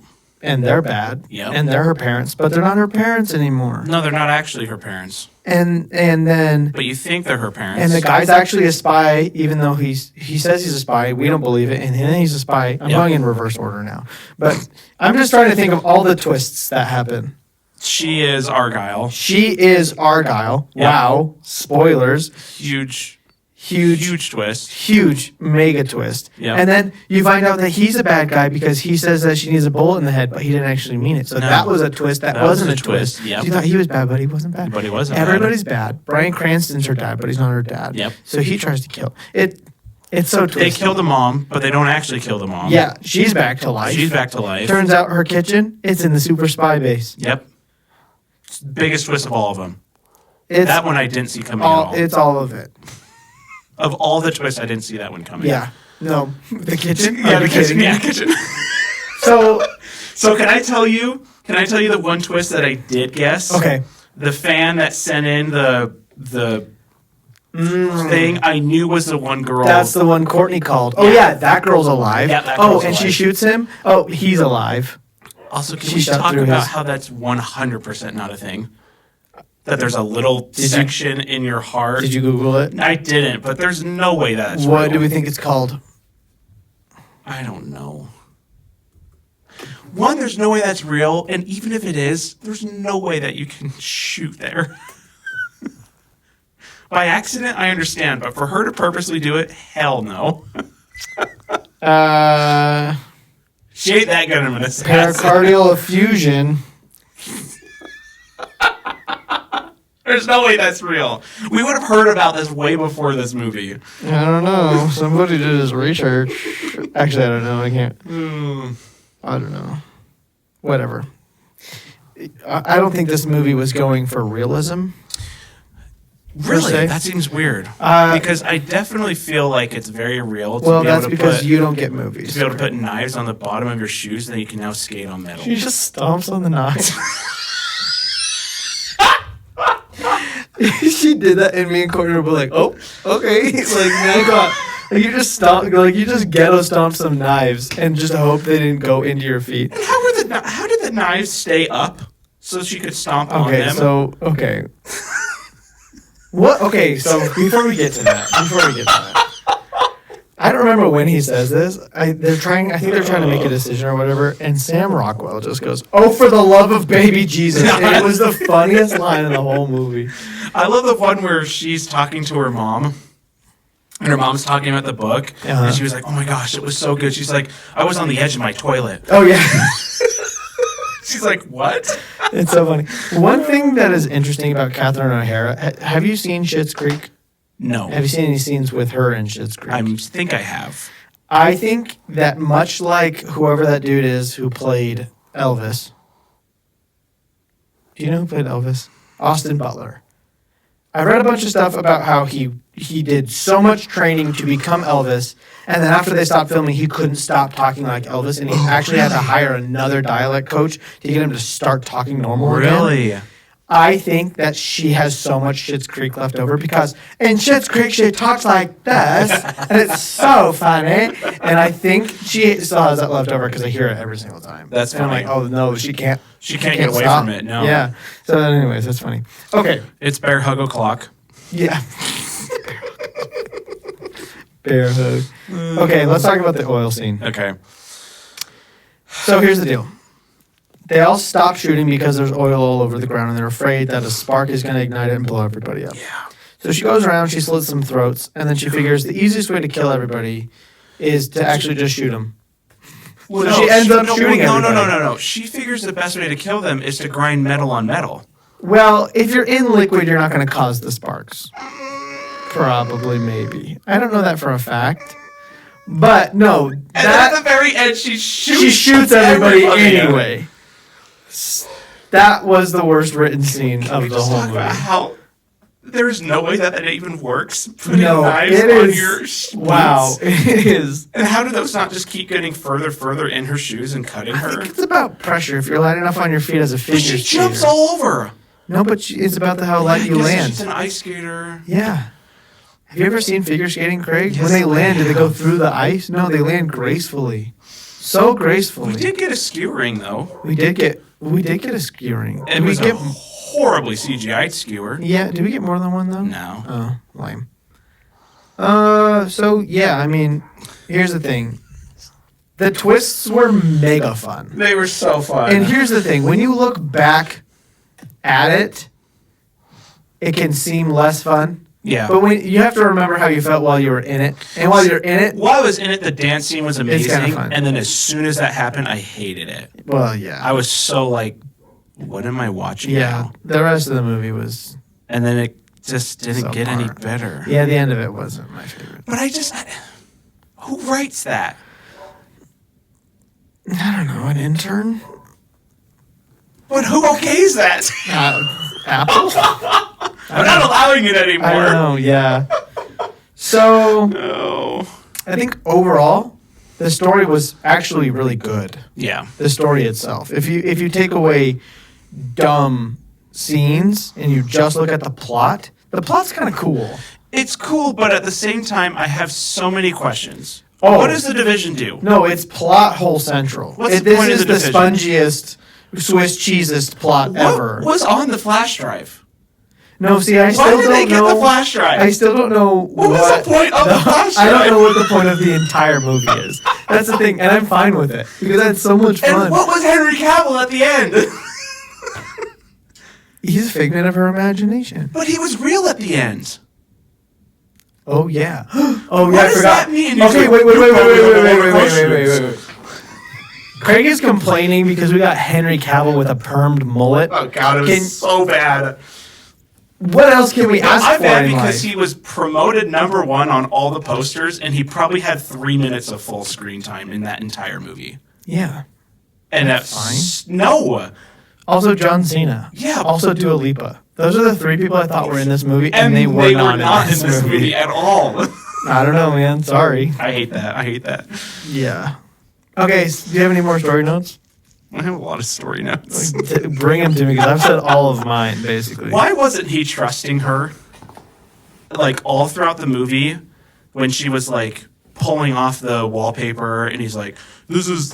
and they're bad, Yep. and they're her parents, but they're not her parents anymore. No, they're not actually her parents. And then But you think they're her parents. and the guy's actually a spy, even though he says he's a spy. We don't believe it, and then he's a spy. I'm Yep. going in reverse order now, but I'm just trying to think of all the twists that happen. She is Argylle. She is Argylle. Yep. Wow, spoilers! Huge twist. Huge mega twist. Yep. And then you find out that he's a bad guy because he says that she needs a bullet in the head, but he didn't actually mean it. So No. that was a twist. That wasn't a twist. Yep. You thought he was bad, but he wasn't bad. But he wasn't Everybody's bad. Bryan Cranston's her dad, but he's not her dad. Yep. So he tries to kill. It's so twisted. They kill the mom, but they don't actually kill the mom. Yeah, she's back to life. She's back to life. Turns out her kitchen, it's in the super spy base. Yep. Biggest twist of all of them. It's That one I didn't see coming at all. It's all of it. Of all the twists, I didn't see that one coming. Yeah. No, the kitchen. Yeah, Are the you kitchen. kidding me? Yeah, kitchen. So Can I tell you the one twist that I did guess? okay. The fan that sent in the thing I knew was the one girl. That's the one Courtney called. Oh yeah, that girl's alive. Yeah, that oh, girl's and she alive. shoots him. Oh, he's alive. Also, can She we shot talk through about his- how that's 100% not a thing? That there's a little section in your heart. Did you Google it? I didn't, but there's no way that's What real. do we think it's called? I don't know. One, there's no way that's real, and even if it is, there's no way that you can shoot there. By accident, I understand, but for her to purposely do it, hell no. She ain't that good of an assassin. Pericardial effusion. There's no way that's real. We would have heard about this way before this movie. I don't know. Somebody did his research. Actually, I don't know. I can't. I don't know. Whatever. I don't think this movie was going for realism. Really? se. That seems weird. Because I definitely feel like it's very real to Well, be able that's to because put, you don't get movies. to be able to put knives on the bottom of your shoes, and then you can now skate on metal. She just stomps on the knife. She did that, and me and Courtney were like, "Oh, okay." Like, man, God. Like you just stomp, like you just ghetto stomp some knives, and just hope they didn't go into your feet. And how did the knives stay up so she could stomp on Okay, them? so okay. What? Okay, so before we get to that, I don't remember when he says this. I think they're trying to make a decision or whatever, and Sam Rockwell just goes, "Oh, for the love of baby Jesus!" And it was the funniest line in the whole movie. I love the one where she's talking to her mom. And her mom's talking about the book, Uh-huh. and she was like, "Oh my gosh, it was so good." She's like, "I was on the edge of my toilet." Oh yeah. She's like, "What?" It's so funny. One thing that is interesting about Catherine O'Hara, have you seen Schitt's Creek? No, Have you seen any scenes with her in Schitt's Creek? I think I have. I think that much like whoever that dude is who played Elvis. Do you know who played Elvis? Austin Butler. I read a bunch of stuff about how he did so much training to become Elvis, and then after they stopped filming, he couldn't stop talking like Elvis, and he actually had to hire another dialect coach to get him to start talking normal again. I think that she has so much Schitt's Creek left over because in Schitt's Creek she talks like this, and it's so funny. And I think she still has that left over because I hear it every single time. That's and I'm funny. like, oh no, she can't. She can't get away stop. from it. No. Yeah. So, anyways, that's funny. Okay. It's Bear Hug O'Clock. Yeah. Bear hug. Okay, let's talk about the oil scene. Okay. So here's the deal. They all stop shooting because there's oil all over the ground, and they're afraid that a spark is going to ignite it and blow everybody up. Yeah. So she goes around, she slits some throats, and then she figures the easiest way to kill everybody is to actually just shoot them. Well, So she ends up shooting everybody. No. She figures the best way to kill them is to grind metal on metal. Well, if you're in liquid, you're not going to cause the sparks. Probably, maybe. I don't know that for a fact. But no, And then at the very end, she shoots everybody anyway. That was the worst written scene Can of we the just whole talk about movie. how there's no way that even works? Putting No, knives it on is. your Wow, boots? it is. And how do those not just keep getting further in her shoes and cutting I her? think it's about pressure. If you're light enough on your feet as a But figure she skater. jumps all over. No, but it's about how light you Yes, land. She's an ice skater. Yeah. Have you ever seen figure skating, Craig? Yes, when they I land, do they go have. through the ice? No, they land gracefully. so gracefully. We did get a skewering though. We did get a skewering. It Did we was get? a horribly CGI'd skewer. Yeah. Did we get more than one though? No. Oh, lame. So yeah, I mean, here's the thing. The twists were mega fun. They were so fun. And here's the thing. When you look back at it, it can seem less fun. Yeah. But when you have to remember how you felt while you were in it. And while you're in it, while I was in it, the dance scene was It's kinda amazing. fun. And then as soon as that happened, I hated it. well, yeah. I was so like, what am I watching yeah. now? The rest of the movie was And then it just didn't get any Subpar. better. yeah, the end of it wasn't my favorite. But who writes that? I don't know, an intern? But who okays that? Apple? I'm not allowing it anymore. I don't know, yeah. So No. I think overall the story was actually really good. Yeah. The story itself. If you take away dumb scenes and you just look at the plot's kind of cool. It's cool, but at the same time, I have so many questions. Oh. What does the division do? No, it's plot hole central. What's the This point of is the the division? spongiest Swiss cheesest plot ever. What was on the flash drive? No, see, I Why still did don't they get know. the flash drive? I still don't know What was the point of the flash I don't drive? know what the point of the entire movie is. That's the thing, and I'm fine with it because I had so much fun. And what was Henry Cavill at the end? He's a figment of her imagination. But he was real at the end. Oh yeah. Oh yeah, What I does forgot. that mean? Okay, wait. Questions. Craig is complaining because we got Henry Cavill with a permed mullet. Oh god, it was Can- so bad. What else can we ask I'm for mad in because life? he was promoted #1 on all the posters, and he probably had 3 minutes of full screen time in that entire movie. Yeah. And That's no. Also John Cena. Yeah. Also Dua Lipa. Those are the three people I thought were in this movie, And they were not in this movie at all. I don't know, man. Sorry. I hate that. Yeah. Okay, do you have any more story notes? I have a lot of story notes. Bring them to me because I've said all of mine, basically. Why wasn't he trusting her? Like all throughout the movie, when she was like pulling off the wallpaper, and he's like, there's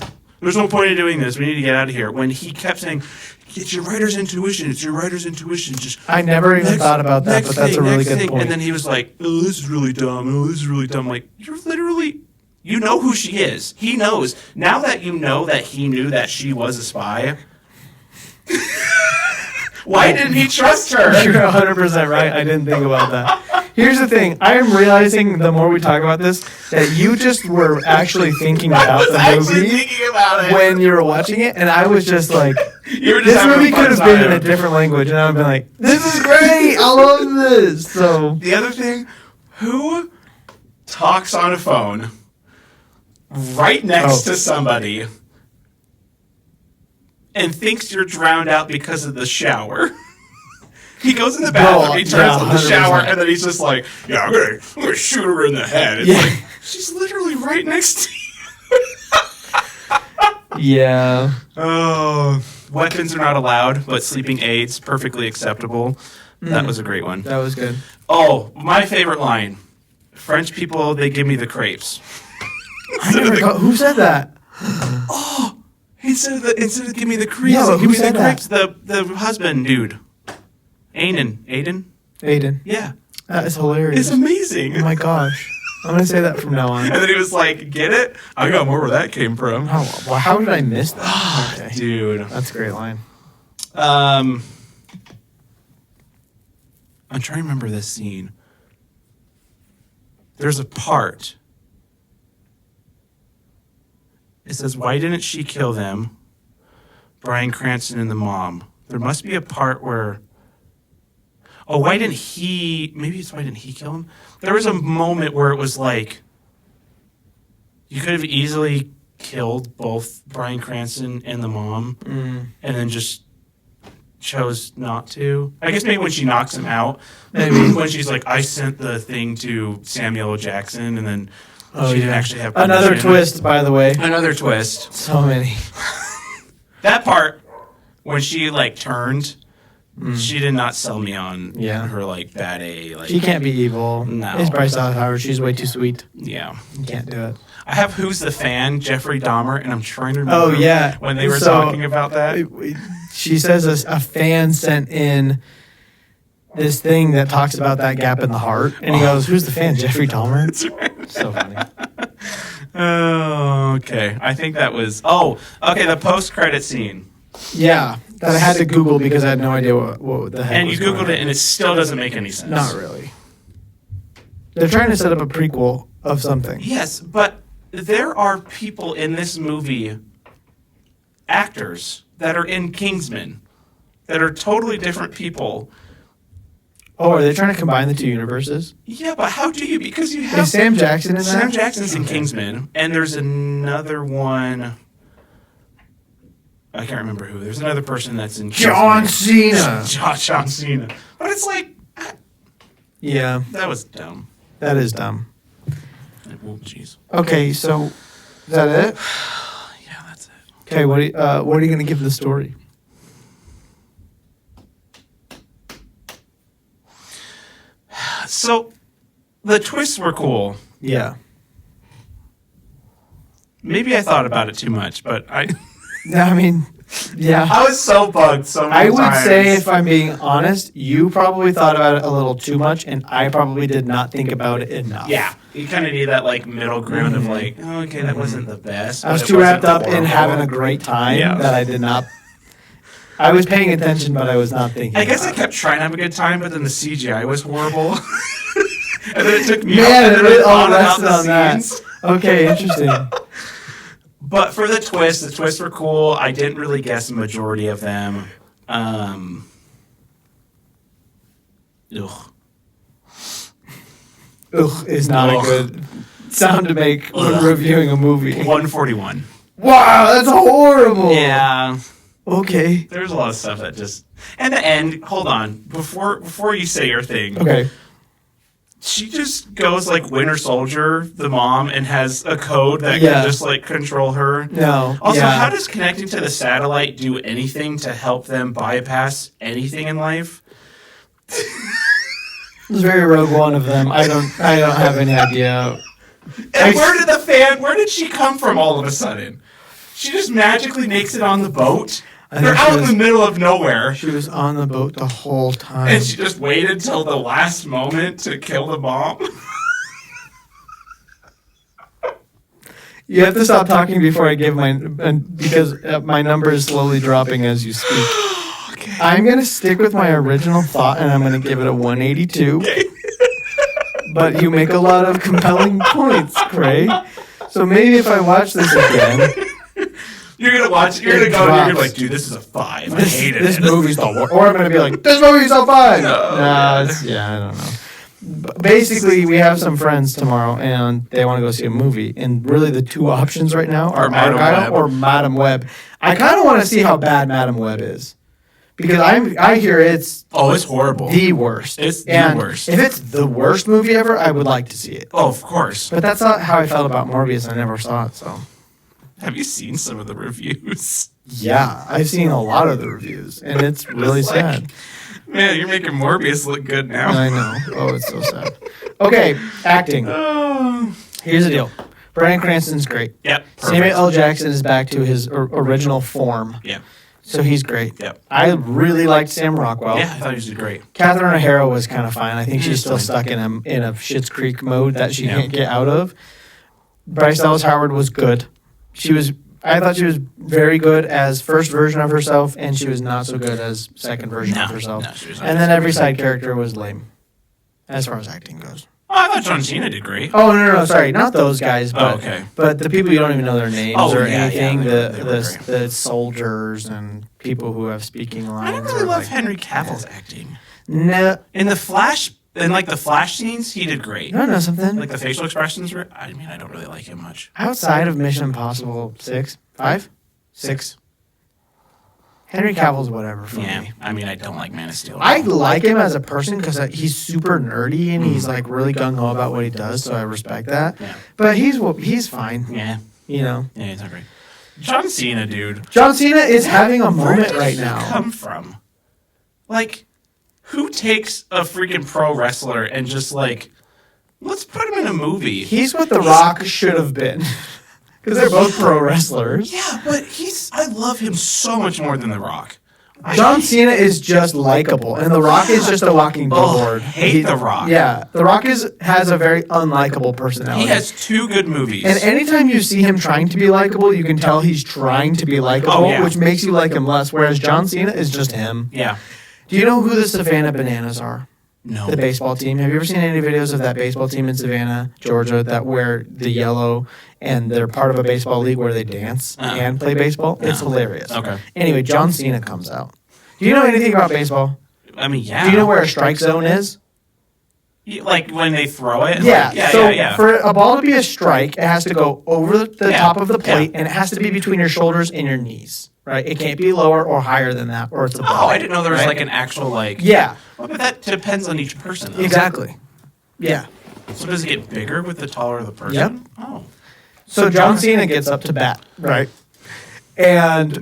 no point in doing this. We need to get out of here. When he kept saying, it's your writer's intuition. It's your writer's intuition. Just I never even thought about that, but that's a really good point. And then he was like, oh, this is really dumb. Oh, this is really dumb. Like, you're literally, you know who she is. He knows. Now that you know that he knew that she was a spy, why didn't he trust her? You're 100% right. I didn't think about that. Here's the thing. I am realizing the more we talk about this that you just were actually thinking about the movie thinking about it. when you were watching it, and I was just like, You were just this having a movie fun could have been in a time. different language, and I would have been like, this is great. I love this. So The other thing, who talks on a phone right next to somebody and thinks you're drowned out because of the shower? He goes in the bathroom, he turns yeah, on the shower, 100%. and then he's just like, yeah, I'm gonna shoot her in the head. It's Yeah. like, she's literally right next to you. yeah. Oh, weapons are not allowed, but sleeping aids, perfectly acceptable. That was a great one. That was good. Oh, my favorite line. French people, they give me the crepes. Who said that? Instead of give me the crepes, Yeah, but give who me the said that? crepes. The husband dude. Aiden? Aiden. Yeah. That is hilarious. It's amazing. Oh my gosh. I'm going to say that from now on. And then he was like, get it? I got more where that came from. Oh, well, how did I miss that? Okay. Dude. That's a great line. I'm trying to remember this scene. There's a part. It says, why didn't she kill them? Bryan Cranston and the mom. There must be a part where... Oh, why didn't he... Maybe it's why didn't he kill him? There was a moment where it was like... You could have easily killed both Bryan Cranston and the mom. And then just chose not to. I guess maybe when she knocks him out. Maybe when she's like, I sent the thing to Samuel L. Jackson, and then she didn't actually have Another permission. twist, by the way. Another twist. So many. That part, when she like turned She did not sell me on Yeah. her like bad A. Like She can't be evil. No. It's Bryce Dallas Howard. She's way too sweet. yeah. You can't do it. I have Who's the Fan, Jeffrey Dahmer, and I'm trying to remember Oh, yeah. when they were So- talking about that. She says a fan sent in this thing that talks about that gap in the heart, and he goes, "Who's the fan? Jeffrey Dahmer." That's right. So funny. Oh, okay. I think that was. Oh, okay. The post-credit scene, Yeah, that I had to Google because I had no idea what the heck. and you was going googled on. it, and it still doesn't make any sense. Not really. They're trying to set up a prequel of something. Yes, but there are people in this movie, actors that are in Kingsman, that are totally different people. Oh, are they trying to combine the two universes? Yeah, but how do you? Because you Is have Sam Jackson in that? Sam Jackson's in Kingsman, and there's another one. I can't remember who. There's another person that's in John Kingsman. Cena. John Cena. But it's like Yeah, that was dumb. that is dumb. Like, well, jeez. Okay, so is that it? Yeah, that's it. Okay, what are you going to give the story? So the twists were cool. Yeah. Maybe I thought about it too much, but I I mean, yeah. was so bugged so many I would times. say, if I'm being honest, you probably thought about it a little too much, and I probably did not think about it enough. Yeah, you kind of need that like middle ground of like, oh, okay, that wasn't the best. I was but it too wrapped wasn't up in horrible. having a great time Yeah. that I did not. I was paying attention, but I was not thinking. I guess I about kept trying to have a good time, but then the CGI was horrible. And then it took me Man, out, and it then really it all thought about rested the on that. scenes. it. Okay, interesting. But for the twists were cool. I didn't really guess the majority of them. Ugh. Ugh is not Ugh. a good sound to make when Ugh. reviewing a movie. 141. Wow, that's horrible. Yeah. Okay. There's a lot of stuff that just. And the end. Hold on. Before you say your thing. Okay. She just goes like Winter Soldier, the mom, and has a code that Yeah. can just like control her. No. Also, yeah. how does connecting to the satellite do anything to help them bypass anything in life? It was very Rogue One of them. I don't have any idea. And where did she come from all of a sudden? She just magically makes it on the boat. I They're think she out in was- the middle of nowhere. She was on the boat the whole time. And she just waited till the last moment to kill the mom. You have to stop talking before I give because my number is slowly dropping as you speak. Okay. I'm going to stick with my original thought, and I'm going to give it a 182. But you make a lot of compelling points, Craig. So maybe if I watch this again, You're gonna watch. You're It gonna go. And you're gonna be drops. like, dude, this is a 5. I this, hated this it. movie's the worst. Or I'm going to be like, this movie's a 5. No, Nah, I don't know. Basically, we have some friends tomorrow, and they want to go see a movie. And really, the two options right now are Or Madam Argylle Web. or Madam Web. I kind of want to see how bad Madam Web is, because I hear it's Oh, it's horrible. the worst. It's the And worst. If it's the worst movie ever, I would like to see it. Oh, of course. But that's not how I felt about Morbius. I never saw it, so Have you seen some of the reviews? yeah, I've seen a lot of the reviews, and it's really It's like- sad. Man, you're making Morbius look good now. I know. Oh, it's so sad. Okay, acting. Oh. Here's the deal. Bryan Cranston's great. Yep. Samuel Perfect. L. Jackson is back to his original form, Yep. so he's great. Yep. I really liked Sam Rockwell. Yeah, I thought he was great. Catherine O'Hara was kind of fine. I think she's She's still fine. stuck in a Schitt's Creek mode that she Yeah. can't get out of. Bryce Dallas Howard was good. I thought she was very good as first version of herself, and she was not so good as second version of herself. No, she was not. And then every side character was lame, as far as acting goes. Oh, I thought John Cena did great. Oh no, sorry, not those guys, but Oh, okay. but the people you don't even know their names Oh, or yeah, anything. yeah, they were The soldiers and people who have speaking lines. I don't really are love like- Henry Cavill's acting. No, In the Flash, in like the Flash scenes, he did great. you want to know something? Like the facial expressions were. I mean, I don't really like him much. Outside of Mission Impossible 6, Henry Cavill's whatever for Yeah. me. I mean, I don't like Man of Steel. I like him as a person because he's super nerdy and he's like really gung ho about what he does, so I respect that. Yeah. But he's fine, Yeah. you know. Yeah, he's not great. John Cena, dude. John Cena is having a Where moment did right he now. come from? Like, who takes a freaking pro wrestler and just like, let's put him in a movie? He's what The Rock should have been. Because they're both pro wrestlers. Yeah, but I love him so much more than The Rock. John Cena is just likable, and The Rock is just a walking billboard. Hate The Rock. Yeah, The Rock has a very unlikable personality. He has 2 good movies. And anytime you see him trying to be likable, you can tell he's trying to be likable, which makes you like him less. Whereas John Cena is just him. Yeah. Do you know who the Savannah Bananas are? No. The baseball team. Have you ever seen any videos of that baseball team in Savannah, Georgia, that wear the yellow and they're part of a baseball league where they dance and play baseball? It's hilarious. Okay. Anyway, John Cena comes out. Do you know anything about baseball? I mean, yeah. Do you know where a strike zone is? Like when they throw it? Yeah. For a ball to be a strike, it has to go over the top of the plate, and it has to be between your shoulders and your knees. Right? It can't be lower or higher than that, or it's a ball. Oh, I didn't know there was like an actual like. Yeah. Well, but that depends on each person, though. Exactly. Yeah. So does it get bigger with the taller the person? Yep. Oh. So John Cena gets up to bat, right? And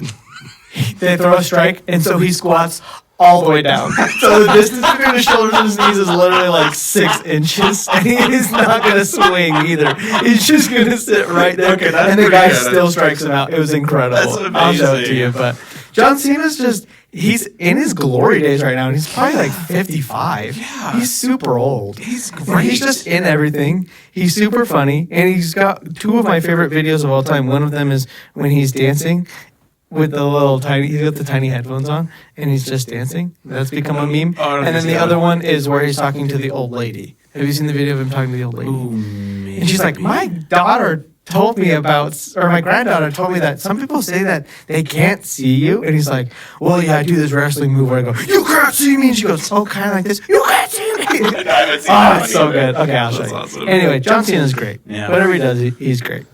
they throw a strike, and so he squats all the way down. So the distance between his shoulders and his knees is literally like 6 inches, and he's not going to swing either. He's just going to sit right there, Okay, that's and the pretty guy good. still strikes him out. It was incredible. That's amazing. I'll show it to you, but John Cena's just... He's in his glory days right now, and he's probably like 55. Yeah. He's super old. He's And great. he's just in everything. He's super funny, and he's got 2 of my favorite videos of all time. One of them is when he's dancing with the little tiny, he's got the tiny headphones on, and he's just dancing. That's become a meme. Oh, I don't And then think the so. other one is where he's talking to the old lady. Have you seen the video of him talking to the old lady? Ooh, maybe. And she's like, my daughter told me about, or my granddaughter told me that some people say that they can't see you. And he's like, well, yeah, I do this wrestling move where I go, you can't see me. And she goes, oh, kind of like this. You can't see me. I haven't seen Oh, that it's so either. good. Okay, I'll show That's you. awesome. Anyway, John Cena's great. Yeah. Whatever he does, he's great.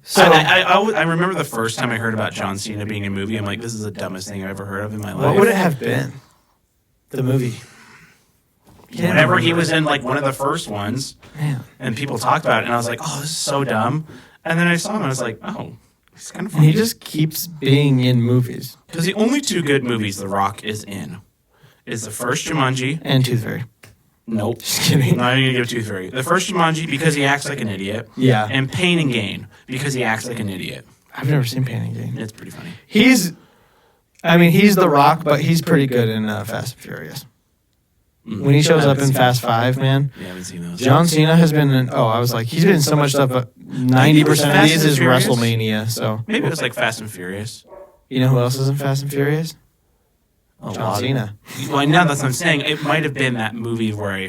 So I remember the first time I heard about John Cena being in a movie. I'm like, this is the dumbest thing I've ever heard of in my life. What would it have been? The movie. Whenever he was in like one of the first ones, Man. and people talked about it, and I was like, oh, this is so dumb. And then I saw him, and I was like, oh, he's kind of And funny. he just keeps being in movies. Because the only 2 good movies The Rock is in is the first Jumanji. And Tooth Fairy. Nope. Just kidding. I'm not even gonna give Tooth Fairy. The first Jumanji because he acts like an idiot. Yeah. And Pain and Gain because he acts like an idiot. I've never seen Pain and Gain. It's pretty funny. He's The Rock, but he's pretty good in Fast and Furious. When he shows up in Fast 5, man. Yeah, I haven't seen those. John Cena has been in, he's been in so much stuff, but 90% of Fast these and is Furious? WrestleMania, so. Maybe it was like Fast and Furious. You know who else is in Fast and Furious? A John lot. Cena. Well, now that's what I'm saying. It might have been that movie where I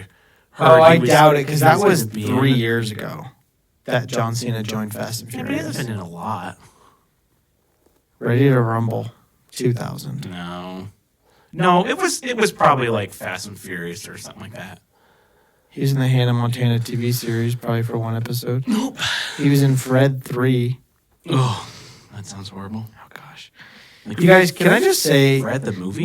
heard Oh, I he was- doubt it, because he that was gonna be in 3 it. years ago that John Cena joined Fast and Yeah, but he Furious. hasn't been in a lot. Ready to Rumble, 2000. No, it was probably like Fast and Furious or something like that. He was in the Hannah Montana TV series, probably for 1 episode. Nope. He was in Fred 3. Oh, that sounds horrible. Oh, gosh. Like, You guys, can I just say, Fred the movie?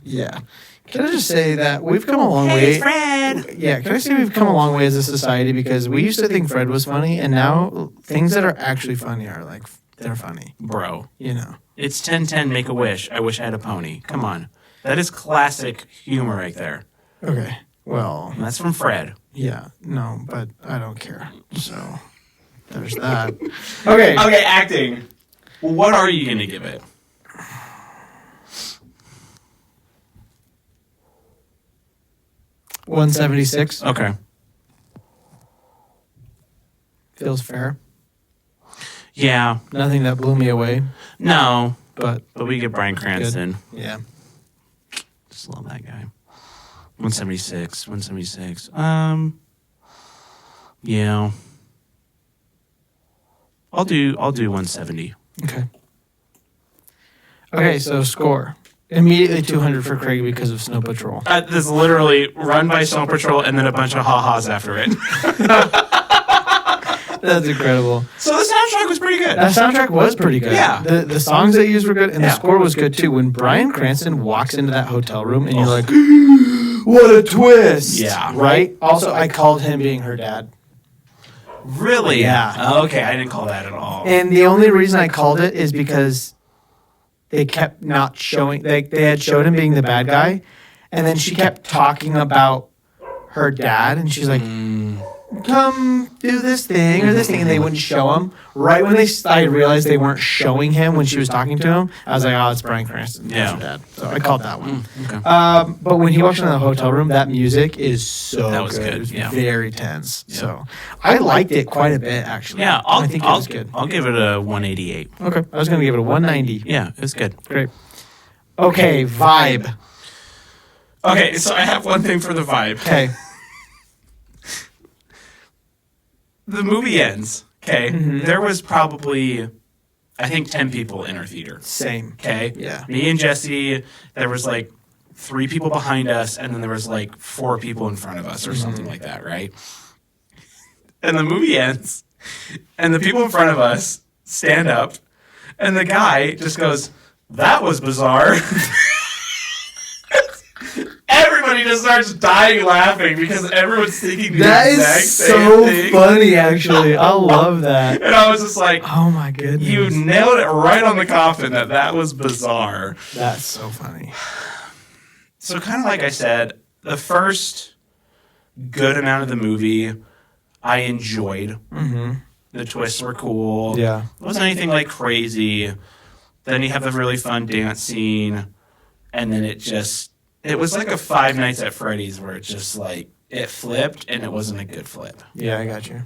yeah. Can I just say that we've come a long way. Fred. Yeah, can I say we've come a long way as a society because we used to think Fred was funny, and now things that are actually funny are like, they're funny, Bro, you know. it's 10-10, make a wish. I wish I had a pony. Come on. That is classic humor right there. Okay, well, And that's from Fred. yeah, no, but I don't care. So, there's that. Okay. Okay, acting. Well, what are you going to give it? $176 Okay. feels fair. Yeah. Nothing that blew me away, No. but But we get Bryan Cranston. yeah. Just love that guy. 176. 176. Yeah. I'll do 170. Okay. Okay, so score. Immediately 200 for Craig because of Snow Patrol. This is literally run by Snow Patrol and then a bunch of ha-has after it. That's incredible. So the soundtrack was pretty good. That soundtrack was pretty good. Yeah. The songs they used were good, and the Yeah. score was good too. When Bryan Cranston walks into that hotel room, and you're like, what a twist. Yeah. Right? Also, I called him being her dad. Really? Yeah. Okay, I didn't call that at all. And the only reason I called it is because they kept not showing. They had showed him being the bad guy, and then she kept talking about her dad, and she's like, come do this thing or this thing, and they wouldn't show him. Right when I realized they weren't showing him when she was talking to him, I was like, oh, it's Bryan Cranston. That's your dad. So I called that one. Okay. But when he walked into the hotel room, that music is so That was good. good, It was yeah. very tense. Yeah. So I liked it quite a bit, actually. Yeah, I think it was good. I'll give it a 188. Okay. I was going to give it a 190. Yeah, it was good. Great. Okay, vibe. Okay, so I have one thing for the vibe. Okay. The movie ends. Okay, Mm-hmm. there was probably, I think, 10 people in our theater. Same. Okay, Yeah. Me and Jesse. There was like 3 people behind us, and then there was like 4 people in front of us, or something like that, right? And the movie ends, and the people in front of us stand up, and the guy just goes, "That was bizarre." Everybody just starts dying laughing because everyone's thinking the That exact is same so thing. funny, actually. I love that. And I was just like, Oh, my goodness. you nailed it right on the coffin that was bizarre. That's so funny. So kind of like I said, the first good amount of the movie I enjoyed. Mm-hmm. The twists were cool. Yeah. It wasn't anything like crazy. Then you have the really fun dance scene. And then it was like a Five Nights at Freddy's where it just like, it flipped and it wasn't a good flip. Yeah, I got you.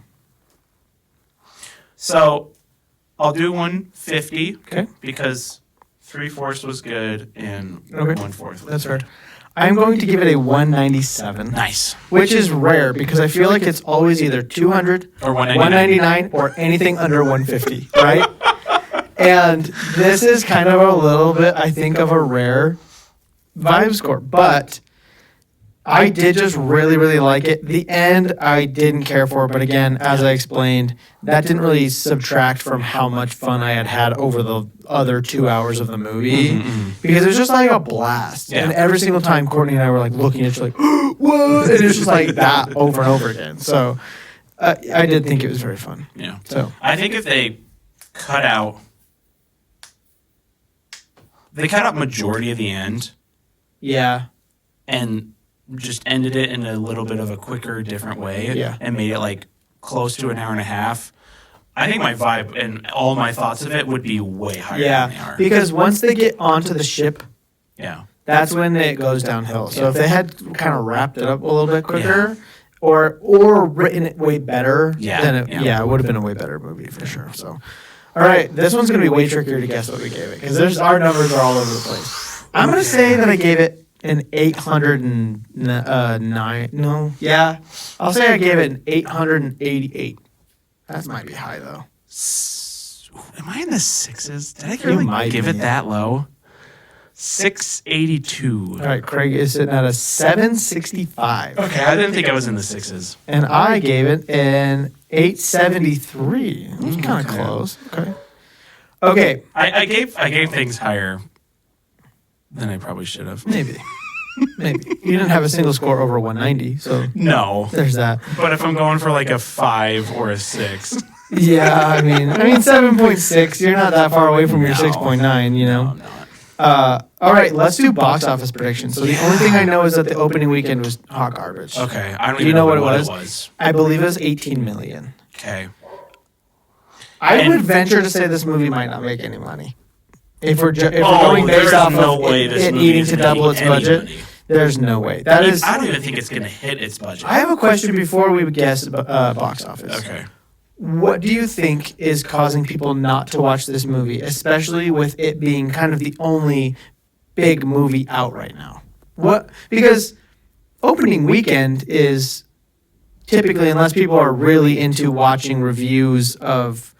So I'll do 150. Okay. Because 3/4 was good and Okay. 1/4 was That's good. fair. I'm going to give it a 197. Nice. Which is rare because I feel like it's always either 200 Or 199. 199 or anything under 150, right? And this is kind of a little bit, I think, of a rare vibe score. But I did just really, really like it. The end, I didn't care for. But again, as I explained, that didn't really subtract from how much fun I had over the other 2 hours of the movie. Because it was just like a blast. Yeah. And every single time Courtney and I were like looking at each other like, what? And it's just like that over and over again. So I did think it was very fun. Yeah. So I think if they cut out majority of the end yeah. and just ended it in a little bit of a quicker, different way, Yeah. and made it like close to an hour and a half, I think my vibe and all my thoughts of it would be way higher than they Yeah. are. Because once they get onto the ship, Yeah. that's when it goes downhill. So if they had kind of wrapped it up a little bit quicker, or written it way better, Yeah, then it, yeah. it would have been a way better movie for sure. So, all right, this one's gonna be way trickier to guess what we gave it because our numbers are all over the place. I'm gonna say that I gave it an 809. No, yeah, I'll say I gave it an 888. That might be high though. Am I in the sixes? Did I You really might give be. it that low? 682. All right, Craig is sitting at a 765. Okay, I didn't think I was in the sixes. And I gave it an 873. It was kind of Okay. close. Okay. Okay. I gave things higher than I probably should have. Maybe. Maybe. You didn't have a single score over 190, so No, there's that. but if I'm going for like a 5 or a 6, Yeah, I mean 7.6. You're not that far away from your No. 6.9, you no, know. I'm not. All right, let's do box office predictions. So the only thing I know is that the opening weekend was hot garbage. Okay, I don't Do even you know what it what was? I believe it was 18 million. Okay. I And- would venture to say this movie might not make any money. If we're Oh, going based there's off no of way it, this it movie needing is to double making its any budget, money. there's no way. That is. I don't even think it's going to hit its budget. I have a question before we guess box office. Okay. What do you think is causing people not to watch this movie, especially with it being kind of the only big movie out right now? Because opening weekend is typically, unless people are really into watching reviews of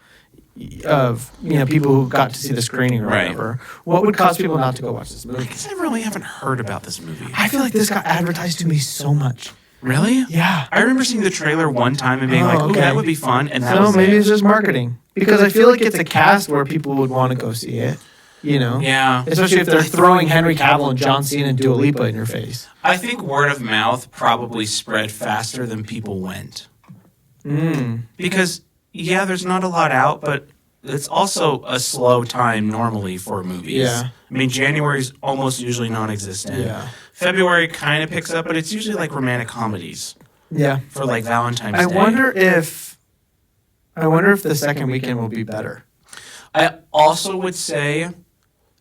people who got to see the screening or Right. whatever, what would cause people not to go watch this I movie? guess I really haven't heard about this movie. I feel like this got advertised to me so much. Really? Yeah. I remember seeing the trailer one time and being like, "Ooh, okay. that would be fun," and that So was maybe it. it's just marketing. Because I feel like it's a cast where people would want to go see it, you know? Yeah. Especially if they're throwing Henry Cavill and John Cena and Dua Lipa in your face. I think word of mouth probably spread faster than people went. Mm. Because, yeah, there's not a lot out, but it's also a slow time normally for movies. Yeah. I mean, January's almost usually non-existent. Yeah. February kind of picks up, but it's usually like romantic comedies Yeah. for like Valentine's I Day. wonder if the second weekend will be better. I also would say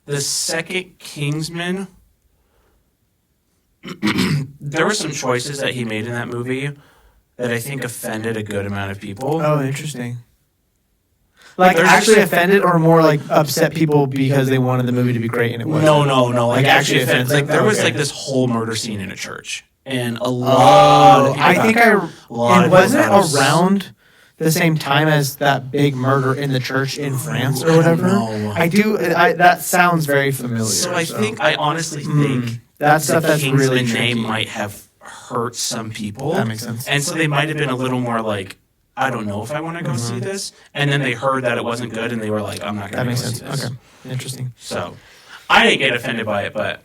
the second Kingsman, there were some choices that he made in that movie that I think offended a good amount of people. Oh, interesting. Like There's actually just- offended or more like upset people because they wanted the movie to be great and it wasn't? No. Like actually offended. offensive? Like there was Okay. like this whole murder scene in a church, and a lot of people I think got- a lot and of wasn't people it got around the same time as that big murder in the church in France or whatever? know. That sounds very familiar. So I honestly think that's the stuff that's really Kingsman name tricky. might have hurt some people. That makes sense. And so they might have been a little more like, I don't know if I want to go see this. And then they heard that it wasn't good, and they were like, I'm not That going to go makes see sense. this. Okay, interesting. So I didn't get offended by it, but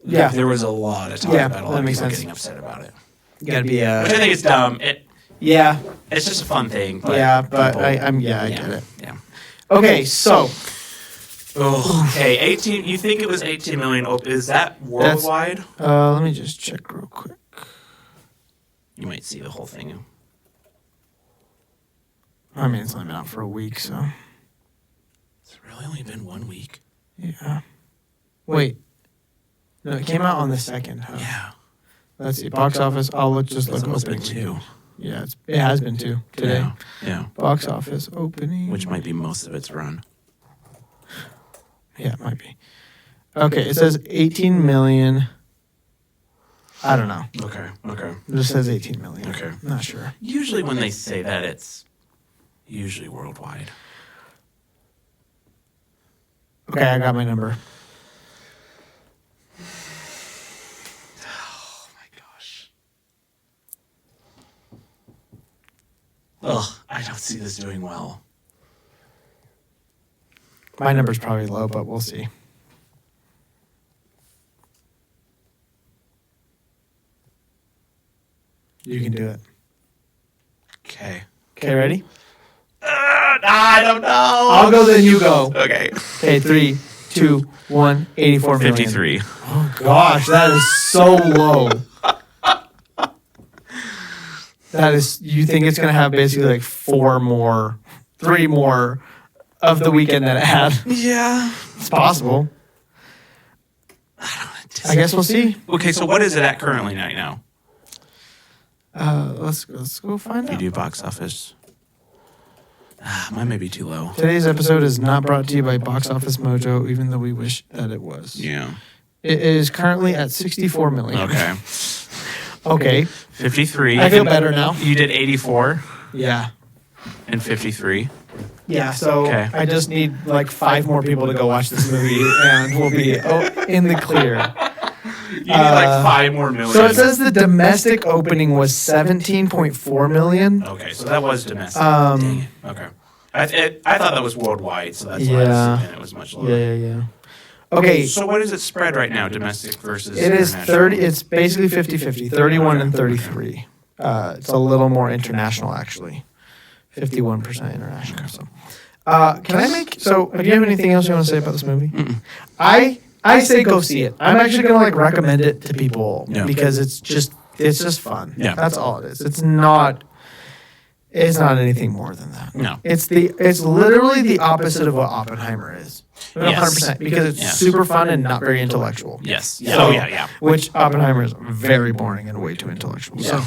Yeah. there was a lot of talk Yeah, about a lot that of makes people sense. getting upset about it. You gotta be Which I think is dumb. yeah, It's just a fun thing. But but people- I get it. Yeah. Okay, so Okay, 18. You think it was 18 million? Is that worldwide? let me just check real quick. You might see the whole thing. I mean, it's only been out for a week, so It's really only been 1 week. yeah. Wait, no, it came out on the 2nd. Huh? Yeah. Let's see, box office. It's look almost been opening 2. weekend. Yeah, it has been 2 today. Yeah. Box office opening. Which might be most of its run. Yeah, it might be. Okay, it says 18 million. I don't know. Okay. It just says 18 million. Okay. Not sure. Usually when they say that, it's usually worldwide. Okay, I got my number. Oh my gosh. Ugh, I don't see this doing well. My number's probably low, but we'll see. You can do it. Okay. Okay, ready? I don't know. I'll go, then you go. Okay. Okay, 3, 2, 1, 84 million. 53. Oh gosh, that is so low. That is, you think it's gonna have basically like 3 more of the weekend that it had? Yeah. It's possible. I guess we'll see. Okay, so what is it at currently right now? Let's go find You out. do box office. Mine may be too low. Today's episode is not brought to you by Box Office Mojo, even though we wish that it was. Yeah. It is currently at 64 million. Okay. Okay. 53. I feel better now. You did 84 Yeah. and 53. Yeah, so Okay. I just need like 5 more people to go watch this movie and we'll be in the clear. You need like 5 more million. So it says the domestic opening was 17.4 million. Okay, so that was domestic. Um, Dang it. Okay. I thought that was worldwide, so that's why I was Yeah. thinking it was much lower. Yeah. Okay, So what is it spread right now, domestic versus it is international? 30, it's basically 50-50, 31 and 33. It's a little more international actually. 51% international. So, do you have anything else you want to say about this movie? I say go see it. I'm actually gonna like recommend it to people because it's just fun. Yeah. That's all it is. It's not anything more than that. No. It's literally the opposite of what Oppenheimer is. 100% because it's Yes. super fun and not very intellectual. Yes. So- Oh, yeah. Which Oppenheimer is very boring and way too intellectual. So,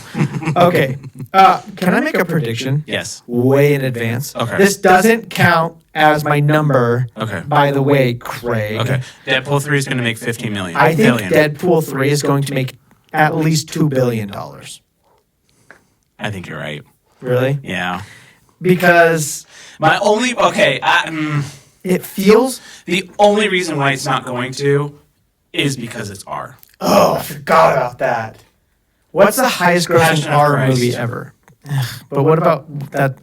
okay. Can I make a prediction? Yes. Way in advance. Okay. This doesn't count as my number. Okay. By the way, Craig. Okay. Deadpool 3 is going to make 15 million. I think billion. Deadpool 3 is going to make at least $2 billion. I think you're right. Really? Yeah. Because My only it feels. the only reason why it's not going to is because it's R. Oh, I forgot about that. What's the highest grossing Passion of R Christ. movie ever? Ugh, but what about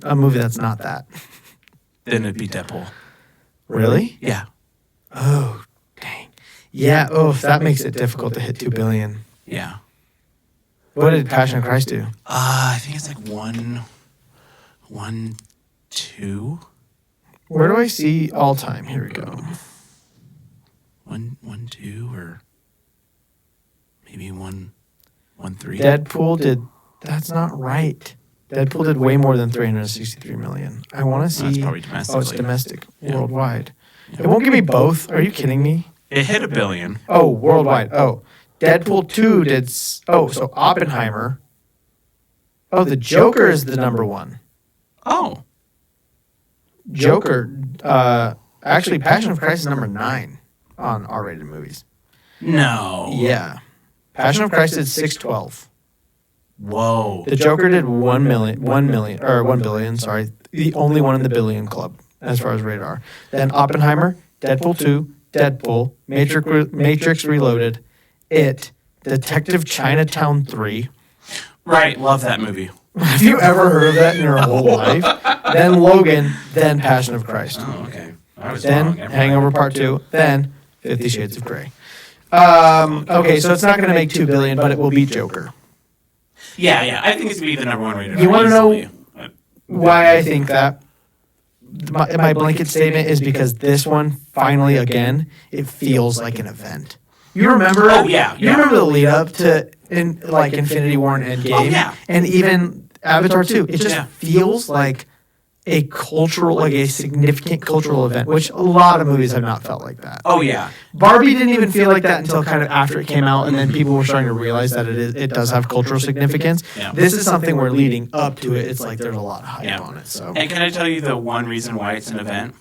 a movie that's not that? Then it'd be Deadpool. Really? Yeah. Oh, dang. Yeah. Oh, that makes it difficult to hit 2 billion. Yeah. What did Passion of Christ do? I think it's like 1, 2. Where do I see all time? Here we go. 1, 2, or maybe 1, 3. Deadpool did. That's not right. Deadpool did way more than 363 million. I want to see. That's probably domestic. Oh, it's domestic, worldwide. It won't give me both. Are you kidding me? It hit $1 billion. Oh, worldwide. Oh, Deadpool 2 did. So Oppenheimer. Oh, the Joker is the number one. Oh. Joker. Actually, Passion of Christ is number 9 on R-rated movies. No. Yeah. Passion of Christ did 612. Whoa. The Joker did 1 billion, sorry. The only one in the billion club as far as rated R. Then Oppenheimer, Deadpool 2, Deadpool, Matrix Reloaded, It, Detective Chinatown 3. Right, love that movie. Have you ever heard of that in your whole life? Then Logan, then Passion of Christ. Oh, okay. I was Then wrong. Never mind. Hangover Part 2, then 50 Shades of Grey. Okay, so it's not going to make $2 billion, but it will beat Joker. Yeah. I think it's going to be the number one rated. You wanna know easily. Why I think that? My blanket statement is because this one, finally, again, it feels like an event. You remember? Oh, yeah. You remember the lead up to Infinity War and Endgame? Oh, yeah. And even Avatar 2. It just Yeah. feels like a significant cultural event, which a lot of movies have not felt like that. Oh, yeah. Barbie didn't even feel like that until kind of after it came out, and then people were starting to realize that it does have cultural significance. Yeah. This is something where leading up to it, it's like there's a lot of hype Yeah. on it. So And can I tell you the one reason why it's an event?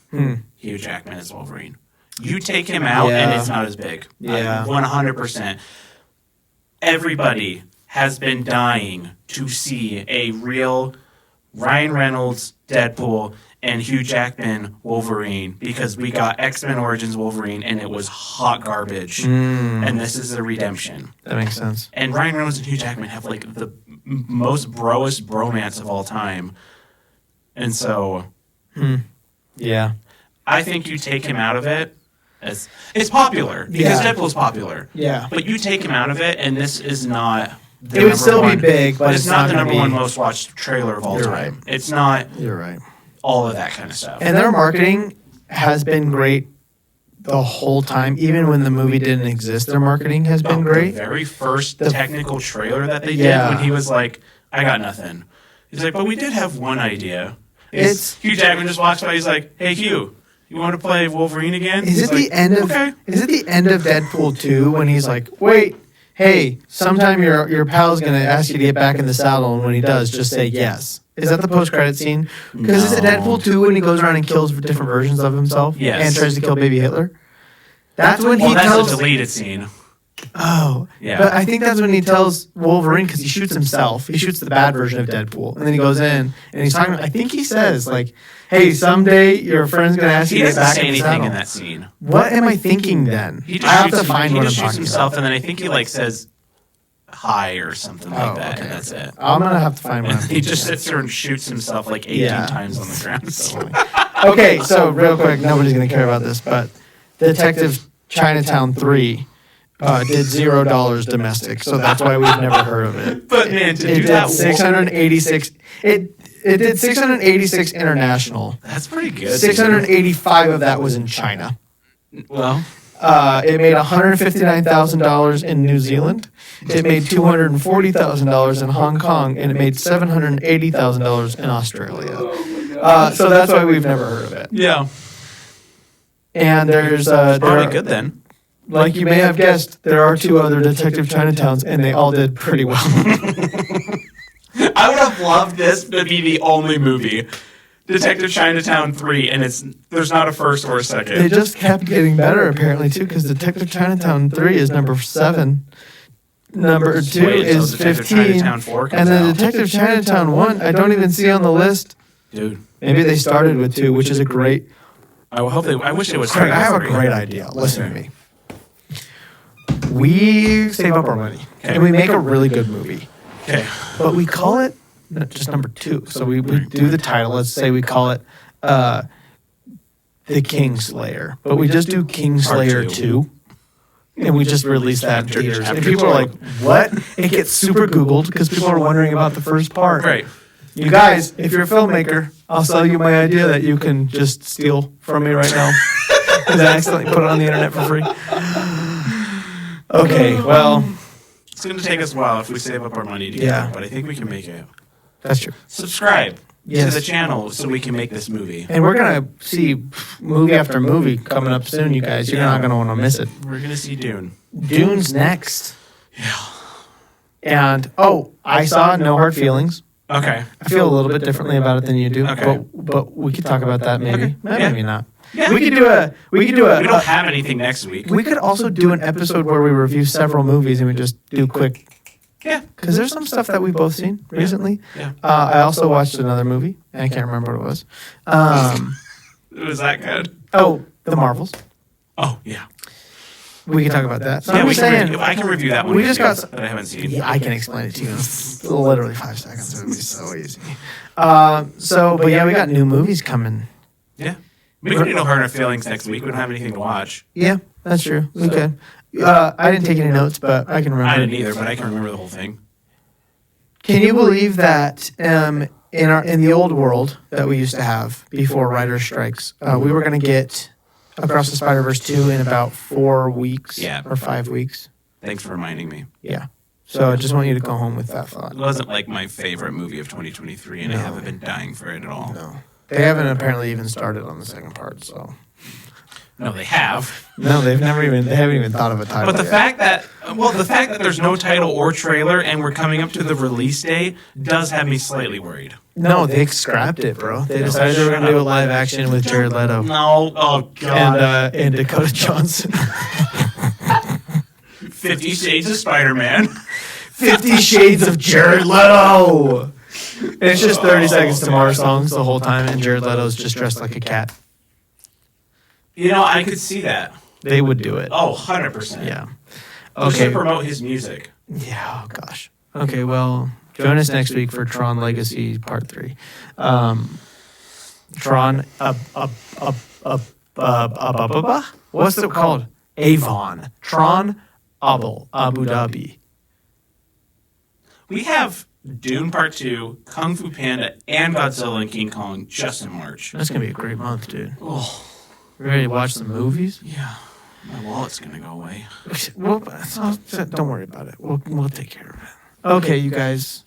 Hugh Jackman is Wolverine. You take him out, and Yeah. it's not as big. Yeah. 100%. Everybody has been dying to see a real Ryan Reynolds Deadpool and Hugh Jackman Wolverine because we got X-Men Origins Wolverine and it was hot garbage. And this is a redemption. that makes sense. And Ryan Reynolds and Hugh Jackman have like the most broest bromance of all time. And so Yeah. I think you take him out of it. It's popular because Yeah. Deadpool's popular. Yeah. But you take him out of it, and this is not. The It would number still be one- big, but it's it's not not the gonna number be- one most watched trailer of all You're time. right. It's not You're right. all of that kind of stuff. And their marketing has been great the whole time. Even when the movie didn't exist, their marketing has been great. The very first technical trailer that they Yeah. did when he was like, "I got nothing." He's like, "But we did have one idea." It's- Hugh Jackman just walks by. He's like, "Hey Hugh, you want to play Wolverine again?" Is He's it the like, end of Okay. Is it the end of Deadpool 2 when he's like, "Wait, hey, sometime your pal's gonna ask you to get back in the saddle, and when he does, just say yes." Is that the post-credit scene? Because is it No. Deadpool 2 when he goes around and kills different versions of himself? Yes. And tries to kill baby Hitler? That's when Well, he that's tells. a deleted scene. Oh, Yeah. But I think that's when he tells Wolverine because he shoots himself. He shoots the bad version of Deadpool, and then he goes in and he's talking. I think he says like, "Hey, someday your friend's gonna ask He you to get doesn't back say in the anything saddle." in that scene. What am I thinking then? He I just have shoots, to find he what I'm just shoots talking himself, about. and then I think he like says hi or something like that, and that's it. I'm gonna have to find what I'm And he thinking. just sits there and shoots himself like 18 Yeah. times on the ground. So. Okay, so real quick, nobody's gonna care about this, but Detective Chinatown 3 did $0 domestic, so that's why we've never heard of it. But man, to It do did that, 686. It did 686 international. that's pretty good. 685 of that was in China. Well, It made $159,000 in New Zealand. It made $240,000 in Hong Kong, and it made $780,000 in Australia. So that's why we've never heard of it. yeah, And there's probably good then. Like you may have guessed, there are 2 other Detective Chinatowns, and they all did pretty well. I would have loved this to be the only movie, Detective Chinatown 3, and there's not a first or a second. They just kept getting better, apparently, too, because Detective Chinatown 3 is number 7. Number 2 Wait until is Detective 15. Chinatown 4 comes And then out. Detective Chinatown 1, I don't even see on the list. Dude, Maybe they started with 2, which is a great... I wish it was. Craig, I have a 3. great idea. Listen to me. We save up our money, and we make a really good movie. Okay. But we call it just number 2. So we do the title. Let's say we call it The Kingslayer. But we just do Kingslayer Part 2. And we just release that in Chapter- theaters. And chapter people are 2. like, what? It gets super Googled because people are wondering about the first part. Right. You guys, if you're a filmmaker, I'll sell you my idea that you can just steal from me right now. Because I accidentally put it on the internet for free. Okay, well. It's going to take us a while if we save up our money together, but I think we can make it. That's true. Subscribe Yes. to the channel so we can make this movie. And we're going to see movie after movie coming up soon, you guys. You're not going to want to miss it. We're going to see Dune. Dune's next. Yeah. And, I saw No Hard Feelings. Okay. I feel a little bit differently about it than you do. Okay. But we could talk about that maybe. Okay. Maybe not. Yeah. We could do a. We don't have anything next week. We could also do an episode where we review several movies and we just do quick. Yeah. Because there's some stuff that we've both seen recently. Yeah. I also watched another movie. And I can't remember what it was. Was that good? The Marvels. Oh, yeah. We can talk about that. So Yeah, I'm I saying, can review that one. we with just you got- that I haven't seen. yeah, I can explain it to you in literally 5 seconds. It would be so easy. But yeah, we got new movies coming. Yeah. We can do No Hard Feelings next week. We don't have anything to watch. Yeah, that's true. We could. I didn't take any notes, but I can remember. I didn't either, but I can remember the whole thing. Can you believe that in the old world that we used to have before writer's strikes, we were going to get Across the Spider-Verse 2 in about 4 weeks or 5 weeks? Thanks for reminding me. Yeah. So I just want you to go home with that thought. It wasn't like my favorite movie of 2023, and I No. haven't been dying for it at all. No. They haven't apparently even started on the second part, so. No, they have. No, they haven't even thought of a title. But the yet. fact that there's no title or trailer and we're coming up to the release day does have me slightly worried. No, they scrapped it, bro. They decided they were going to do a live action with Jared Leto. No, oh god. And Dakota Johnson. 50 Shades of Spider-Man. 50 Shades of Jared Leto. And it's just 30 seconds to Mars songs the whole time, and Jared Leto's just dressed like a cat. You know, I could see that. They would do it. Oh, 100%. Yeah. Just to Okay. promote his music. Yeah, oh gosh. Okay, well, join us next week for Tron Legacy Part 3. Tron, what's it called? Avon. Tron, Abu Dhabi. We have Dune Part 2, Kung Fu Panda, and Godzilla and King Kong just in March. That's going to be a great month, dude. Oh, Ready to watch some movies? yeah. My wallet's going to go away. Well, don't worry about it. We'll take care of it. Okay, you guys.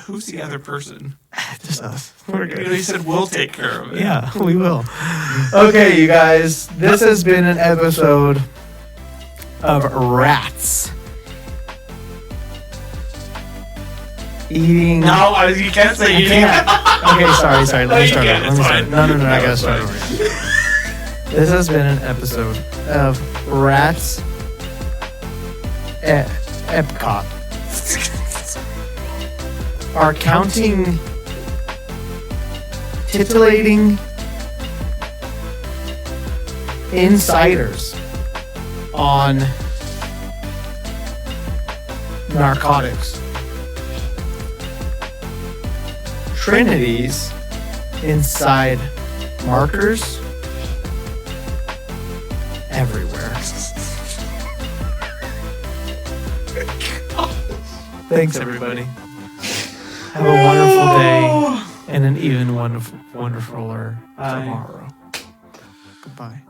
Who's the other person? Just us. We're You know, good. he said we'll take care of it. Yeah, we will. Okay, you guys. This has been an episode of Rats Eating. No, you can't say I eating. can't. Okay, sorry. No, Let me you start can. over. It's fine. No, I No, gotta it's start fine. over. This has been an episode of Rats Epcot. Our counting, titillating insiders on narcotics. Trinities inside markers everywhere. Thanks, everybody. Have a wonderful day and an even wonderfuler tomorrow. Goodbye.